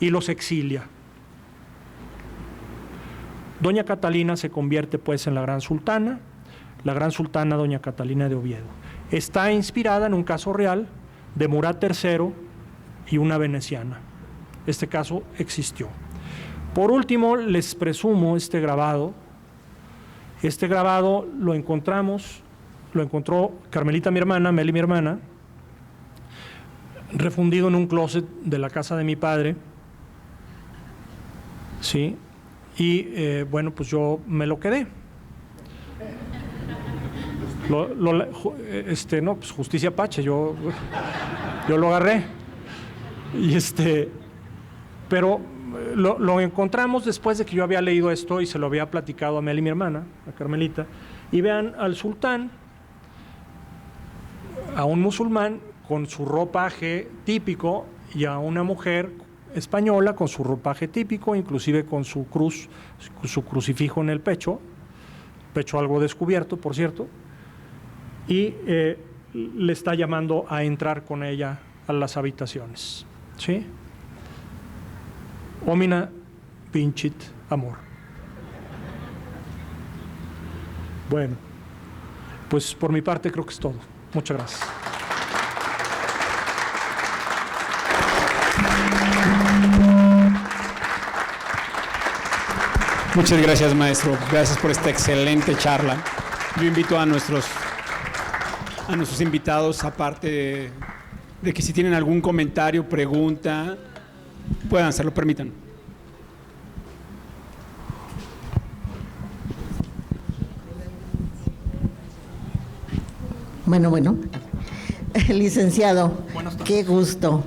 y los exilia. Doña Catalina se convierte pues en la gran sultana doña Catalina de Oviedo. Está inspirada en un caso real de Murat III y una veneciana. Este caso existió. Por último, les presumo este grabado. Este grabado lo encontró Carmelita, mi hermana, Meli, mi hermana, refundido en un closet de la casa de mi padre. ¿Sí? Y bueno, pues yo me lo quedé. No, pues justicia pache, yo lo agarré. Y pero lo encontramos después de que yo había leído esto y se lo había platicado a Meli, mi hermana, a Carmelita. Y vean al sultán, a un musulmán con su ropaje típico y a una mujer española con su ropaje típico, inclusive con su cruz, su crucifijo en el pecho algo descubierto, por cierto, y le está llamando a entrar con ella a las habitaciones. ¿Sí? Omnia vincit amor. Bueno, pues por mi parte creo que es todo. Muchas gracias. Muchas gracias, maestro. Gracias por esta excelente charla. Yo invito a nuestros invitados, aparte de que si tienen algún comentario, pregunta, puedan hacerlo, permitan. Bueno, licenciado, qué gusto.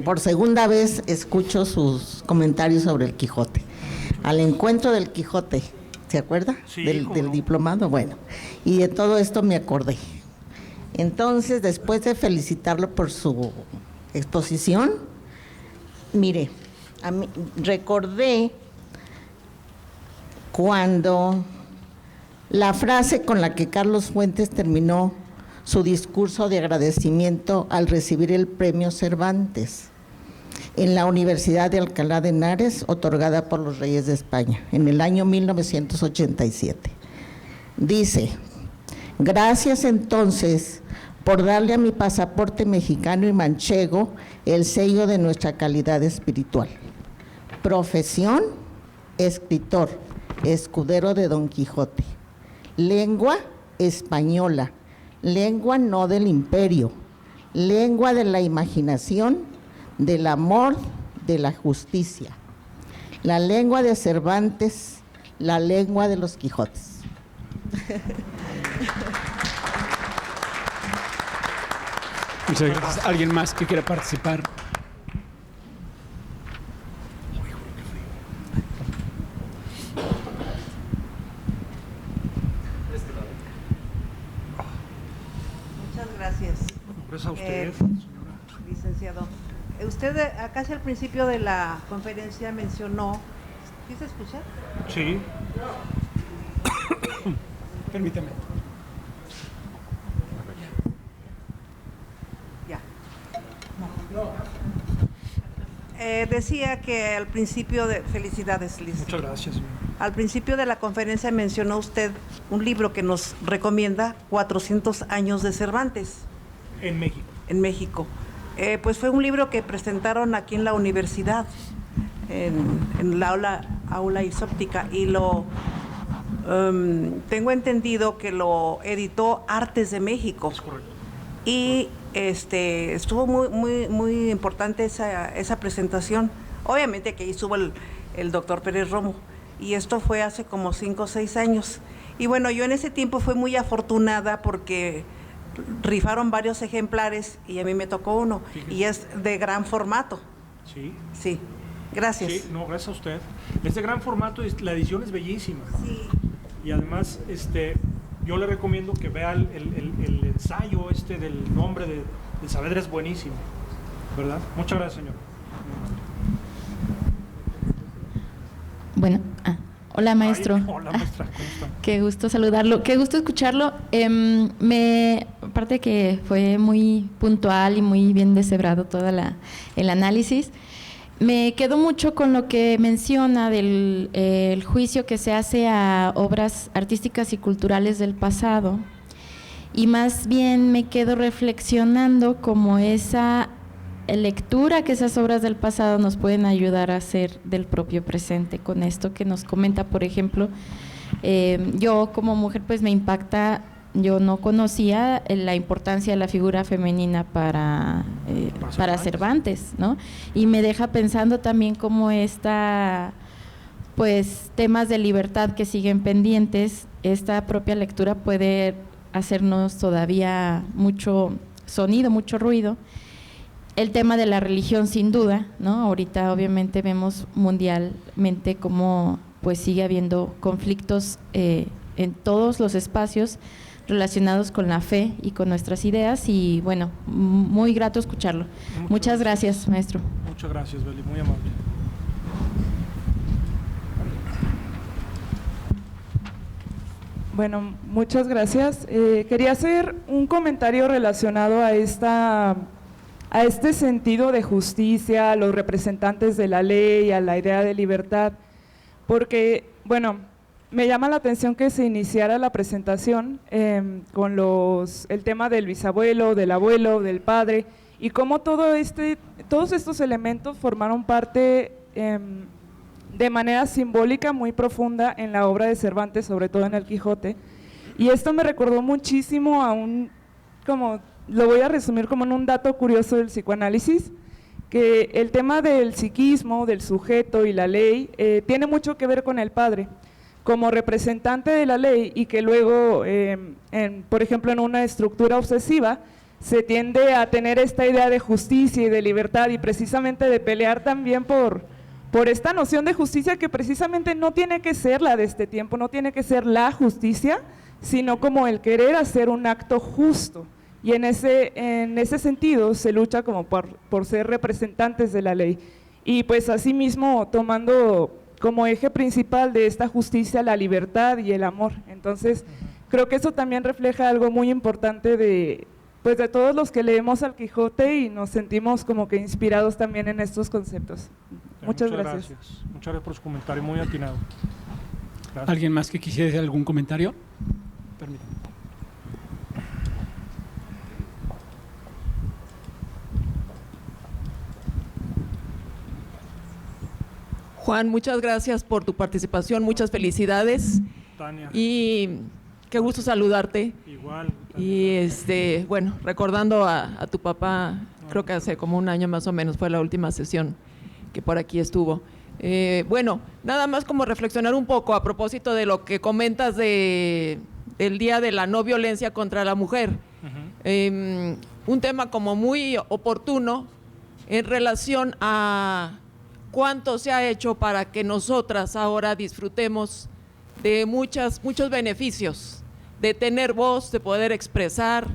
Por segunda vez escucho sus comentarios sobre el Quijote. Al encuentro del Quijote, ¿se acuerda? Sí, del no. diplomado, bueno. Y de todo esto me acordé. Entonces, después de felicitarlo por su exposición, mire, a mí recordé cuando la frase con la que Carlos Fuentes terminó su discurso de agradecimiento al recibir el premio Cervantes en la Universidad de Alcalá de Henares, otorgada por los Reyes de España, en el año 1987. Dice: gracias entonces por darle a mi pasaporte mexicano y manchego el sello de nuestra calidad espiritual. Profesión, escritor, escudero de Don Quijote. Lengua, española, lengua no del imperio, lengua de la imaginación, del amor, de la justicia. La lengua de Cervantes, la lengua de los Quijotes. Muchas gracias. ¿Alguien más que quiera participar? Muchas gracias. Gracias a usted, Licenciado. Usted casi al principio de la conferencia mencionó, ¿sí se escucha? Sí. Permítame. Ya. Decía que al principio de… Felicidades, Liz. Muchas gracias, señora. Al principio de la conferencia mencionó usted un libro que nos recomienda, 400 años de Cervantes. En México. En México. Pues fue un libro que presentaron aquí en la universidad, en la aula isóptica, y lo tengo entendido que lo editó Artes de México. Es correcto. Y estuvo muy importante esa presentación. Obviamente que ahí estuvo el doctor Pérez Romo, y esto fue hace como 5 o 6 años. Y bueno, yo en ese tiempo fui muy afortunada porque rifaron varios ejemplares y a mí me tocó uno. Fíjese. Y es de gran formato. Sí. Sí, gracias. Sí, no, gracias a usted. Es de gran formato y la edición es bellísima. Sí. Y además, yo le recomiendo que vea el ensayo del nombre de Saavedra, es buenísimo, ¿verdad? Muchas gracias, señor. Bueno, hola maestro. Ay, hola maestra, ¿cómo están? Qué gusto saludarlo, qué gusto escucharlo. Aparte que fue muy puntual y muy bien deshebrado todo el análisis, me quedo mucho con lo que menciona del el juicio que se hace a obras artísticas y culturales del pasado, y más bien me quedo reflexionando como esa lectura que esas obras del pasado nos pueden ayudar a hacer del propio presente. Con esto que nos comenta, por ejemplo, yo como mujer pues me impacta, yo no conocía la importancia de la figura femenina para Cervantes, ¿no? Y me deja pensando también cómo pues temas de libertad que siguen pendientes, esta propia lectura puede hacernos todavía mucho sonido, mucho ruido. El tema de la religión, sin duda, ¿no? Ahorita obviamente vemos mundialmente cómo pues sigue habiendo conflictos en todos los espacios relacionados con la fe y con nuestras ideas, y bueno, muy grato escucharlo. Muchas gracias, maestro. Muchas gracias, Beli, muy amable. Bueno, muchas gracias. Quería hacer un comentario relacionado a este sentido de justicia, a los representantes de la ley, a la idea de libertad, porque, bueno, me llama la atención que se iniciara la presentación con el tema del bisabuelo, del abuelo, del padre, y cómo todos estos elementos formaron parte de manera simbólica muy profunda en la obra de Cervantes, sobre todo en el Quijote. Y esto me recordó muchísimo a como lo voy a resumir como en un dato curioso del psicoanálisis, que el tema del psiquismo, del sujeto y la ley tiene mucho que ver con el padre como representante de la ley, y que luego, por ejemplo, en una estructura obsesiva, se tiende a tener esta idea de justicia y de libertad, y precisamente de pelear también por esta noción de justicia que precisamente no tiene que ser la de este tiempo, no tiene que ser la justicia, sino como el querer hacer un acto justo. Y en ese sentido se lucha como por ser representantes de la ley. Y pues asimismo tomando como eje principal de esta justicia la libertad y el amor. Entonces creo que eso también refleja algo muy importante de todos los que leemos al Quijote y nos sentimos como que inspirados también en estos conceptos. Muchas gracias. Muchas gracias por su comentario, muy atinado. Gracias. ¿Alguien más que quisiera hacer algún comentario? Permítame. Juan, muchas gracias por tu participación, muchas felicidades. Tania. Y qué gusto saludarte. Igual. Tania. Y bueno, recordando a tu papá, creo que hace como un año más o menos fue la última sesión que por aquí estuvo. Bueno, nada más como reflexionar un poco a propósito de lo que comentas del Día de la No Violencia contra la Mujer. Un tema como muy oportuno en relación a cuánto se ha hecho para que nosotras ahora disfrutemos de muchos beneficios, de tener voz, de poder expresar,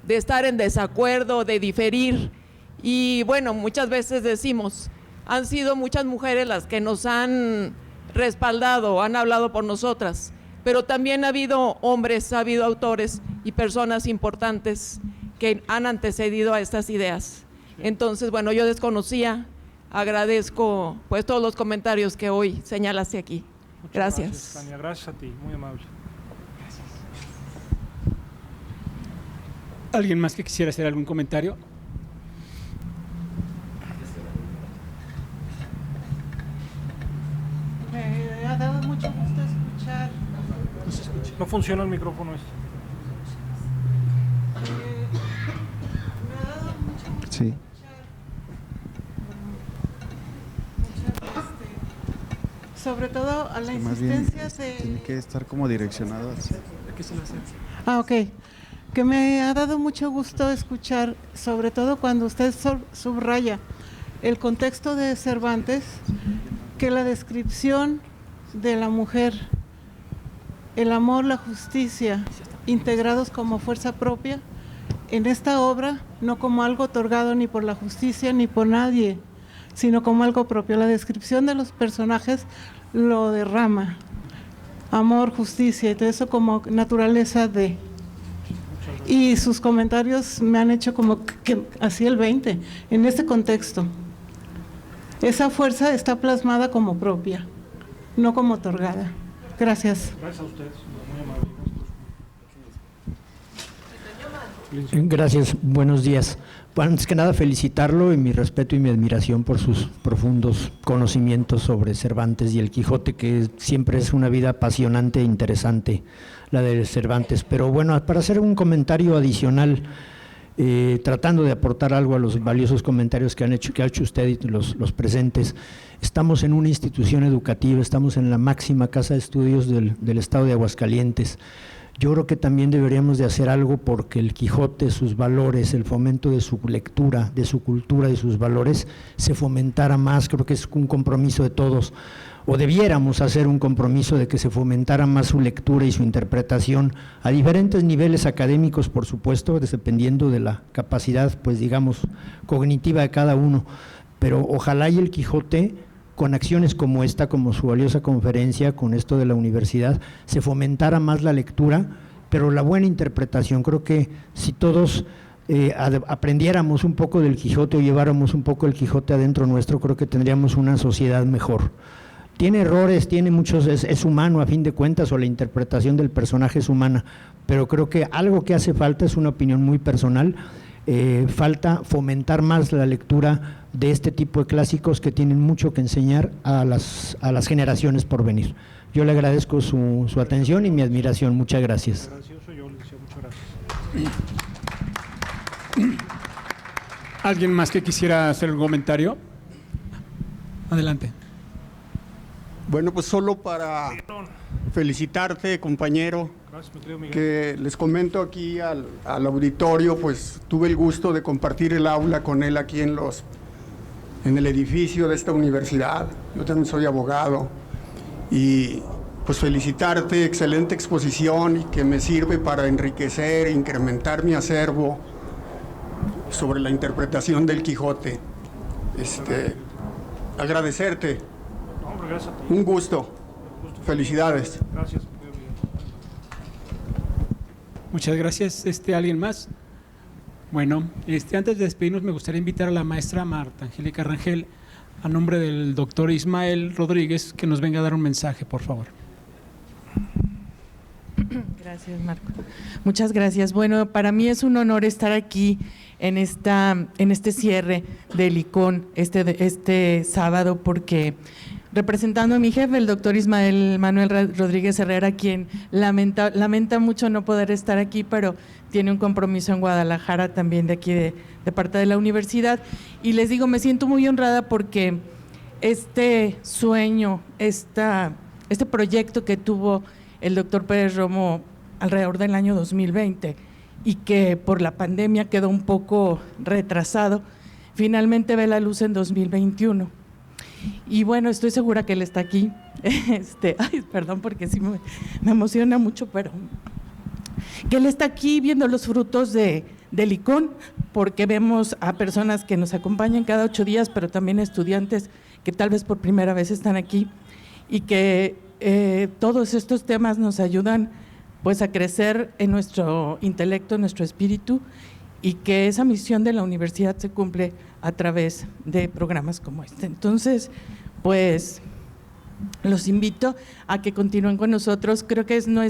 de estar en desacuerdo, de diferir. Y bueno, muchas veces decimos, han sido muchas mujeres las que nos han respaldado, han hablado por nosotras, pero también ha habido hombres, ha habido autores y personas importantes que han antecedido a estas ideas. Entonces, bueno, yo desconocía, agradezco pues todos los comentarios que hoy señalaste aquí. Gracias. Tania, gracias a ti, muy amable. ¿Alguien más que quisiera hacer algún comentario? Me ha dado mucho gusto escuchar. No funciona el micrófono este. Me ha dado mucho gusto Sí. sobre todo a la Más bien, insistencia de… tiene que estar como direccionado así. ok. Que me ha dado mucho gusto escuchar, sobre todo cuando usted subraya el contexto de Cervantes, que la descripción de la mujer, el amor, la justicia, integrados como fuerza propia, en esta obra, no como algo otorgado ni por la justicia ni por nadie, sino como algo propio. La descripción de los personajes lo derrama, amor, justicia y todo eso como naturaleza de… Y sus comentarios me han hecho como que así el 20, en este contexto. Esa fuerza está plasmada como propia, no como otorgada. Gracias. Gracias a ustedes, muy amable. Gracias, buenos días. Bueno, antes que nada felicitarlo y mi respeto y mi admiración por sus profundos conocimientos sobre Cervantes y el Quijote, que siempre es una vida apasionante e interesante la de Cervantes. Pero bueno, para hacer un comentario adicional, tratando de aportar algo a los valiosos comentarios que ha hecho usted y los presentes, estamos en una institución educativa, estamos en la máxima casa de estudios del estado de Aguascalientes. Yo creo que también deberíamos de hacer algo porque el Quijote, sus valores, el fomento de su lectura, de su cultura, de sus valores, se fomentara más. Creo que es un compromiso de todos, o debiéramos hacer un compromiso de que se fomentara más su lectura y su interpretación a diferentes niveles académicos, por supuesto, dependiendo de la capacidad, pues digamos, cognitiva de cada uno. Pero ojalá y el Quijote, con acciones como esta, como su valiosa conferencia, con esto de la universidad, se fomentara más la lectura, pero la buena interpretación. Creo que si todos aprendiéramos un poco del Quijote o lleváramos un poco el Quijote adentro nuestro, creo que tendríamos una sociedad mejor. Tiene errores, tiene muchos, es humano a fin de cuentas, o la interpretación del personaje es humana, pero creo que algo que hace falta, es una opinión muy personal, falta fomentar más la lectura de este tipo de clásicos que tienen mucho que enseñar a las generaciones por venir. Yo le agradezco su atención y mi admiración. Muchas gracias. Gracioso, yo le decía muchas gracias. ¿Alguien más que quisiera hacer un comentario? Adelante. Bueno, pues solo para felicitarte, compañero. Gracias, mi querido Miguel. Que les comento aquí al auditorio, pues tuve el gusto de compartir el aula con él aquí en el edificio de esta universidad. Yo también soy abogado y pues felicitarte, excelente exposición y que me sirve para enriquecer e incrementar mi acervo sobre la interpretación del Quijote. Agradecerte. No, hombre, gracias a ti. Un gusto. Felicidades. Gracias. Muchas gracias. ¿Alguien más? Bueno, antes de despedirnos me gustaría invitar a la maestra Marta Angélica Rangel, a nombre del doctor Ismael Rodríguez, que nos venga a dar un mensaje, por favor. Gracias, Marco. Muchas gracias. Bueno, para mí es un honor estar aquí en este cierre del ICON este sábado, porque representando a mi jefe, el doctor Ismael Manuel Rodríguez Herrera, quien lamenta mucho no poder estar aquí, pero tiene un compromiso en Guadalajara también de aquí de parte de la universidad. Y les digo, me siento muy honrada porque este sueño, este proyecto que tuvo el doctor Pérez Romo alrededor del año 2020 y que por la pandemia quedó un poco retrasado, finalmente ve la luz en 2021. Y bueno, estoy segura que él está aquí. Perdón porque sí me emociona mucho, pero que él está aquí viendo los frutos del ICON, porque vemos a personas que nos acompañan cada 8 días, pero también estudiantes que tal vez por primera vez están aquí y que todos estos temas nos ayudan pues a crecer en nuestro intelecto, en nuestro espíritu, y que esa misión de la universidad se cumple a través de programas como este. Entonces, pues los invito a que continúen con nosotros. Creo que no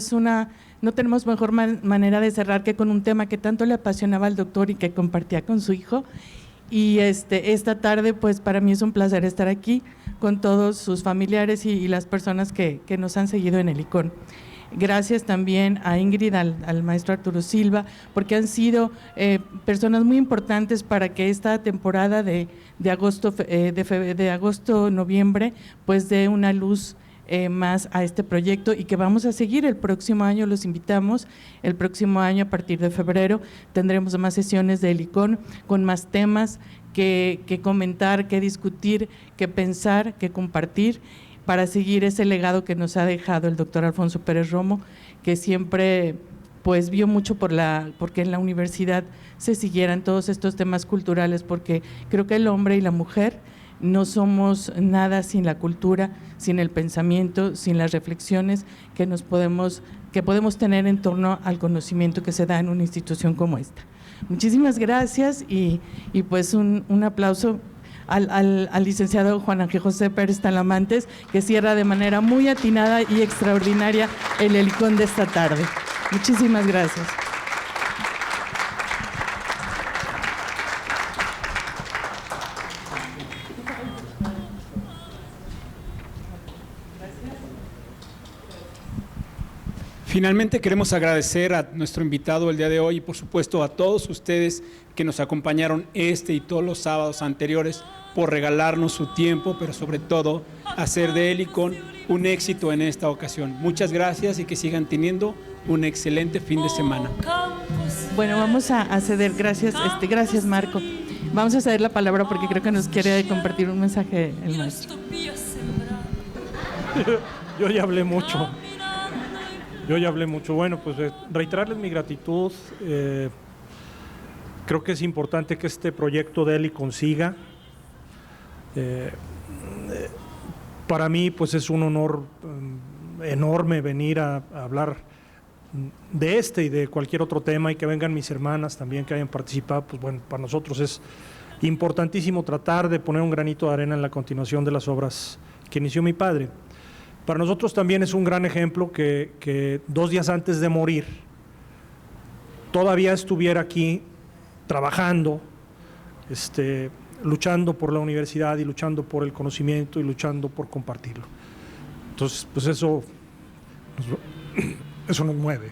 tenemos mejor manera de cerrar que con un tema que tanto le apasionaba al doctor y que compartía con su hijo. Y esta tarde, pues para mí es un placer estar aquí con todos sus familiares y las personas que nos han seguido en el ICON. Gracias también a Ingrid, al maestro Arturo Silva, porque han sido personas muy importantes para que esta temporada de agosto-noviembre pues dé una luz más a este proyecto, y que vamos a seguir el próximo año. Los invitamos. El próximo año, a partir de febrero, tendremos más sesiones del ICON con más temas que comentar, que discutir, que pensar, que compartir, para seguir ese legado que nos ha dejado el doctor Alfonso Pérez Romo, que siempre pues vio mucho porque en la universidad se siguieran todos estos temas culturales, porque creo que el hombre y la mujer no somos nada sin la cultura, sin el pensamiento, sin las reflexiones que podemos tener en torno al conocimiento que se da en una institución como esta. Muchísimas gracias y pues un aplauso al licenciado Juan Ángel José Pérez Talamantes, que cierra de manera muy atinada y extraordinaria el ICON de esta tarde. Muchísimas gracias. Finalmente queremos agradecer a nuestro invitado el día de hoy y por supuesto a todos ustedes que nos acompañaron y todos los sábados anteriores por regalarnos su tiempo, pero sobre todo hacer de ICON un éxito en esta ocasión. Muchas gracias y que sigan teniendo un excelente fin de semana. Bueno, vamos a ceder, gracias Marco. Vamos a ceder la palabra porque creo que nos quiere compartir un mensaje el maestro. Yo ya hablé mucho. Bueno, pues reiterarles mi gratitud. Creo que es importante que este proyecto de ICON siga. Para mí, pues es un honor enorme venir a hablar de este y de cualquier otro tema, y que vengan mis hermanas también que hayan participado. Pues bueno, para nosotros es importantísimo tratar de poner un granito de arena en la continuación de las obras que inició mi padre. Para nosotros también es un gran ejemplo que 2 días antes de morir todavía estuviera aquí trabajando, luchando por la universidad y luchando por el conocimiento y luchando por compartirlo. Entonces, pues eso nos mueve.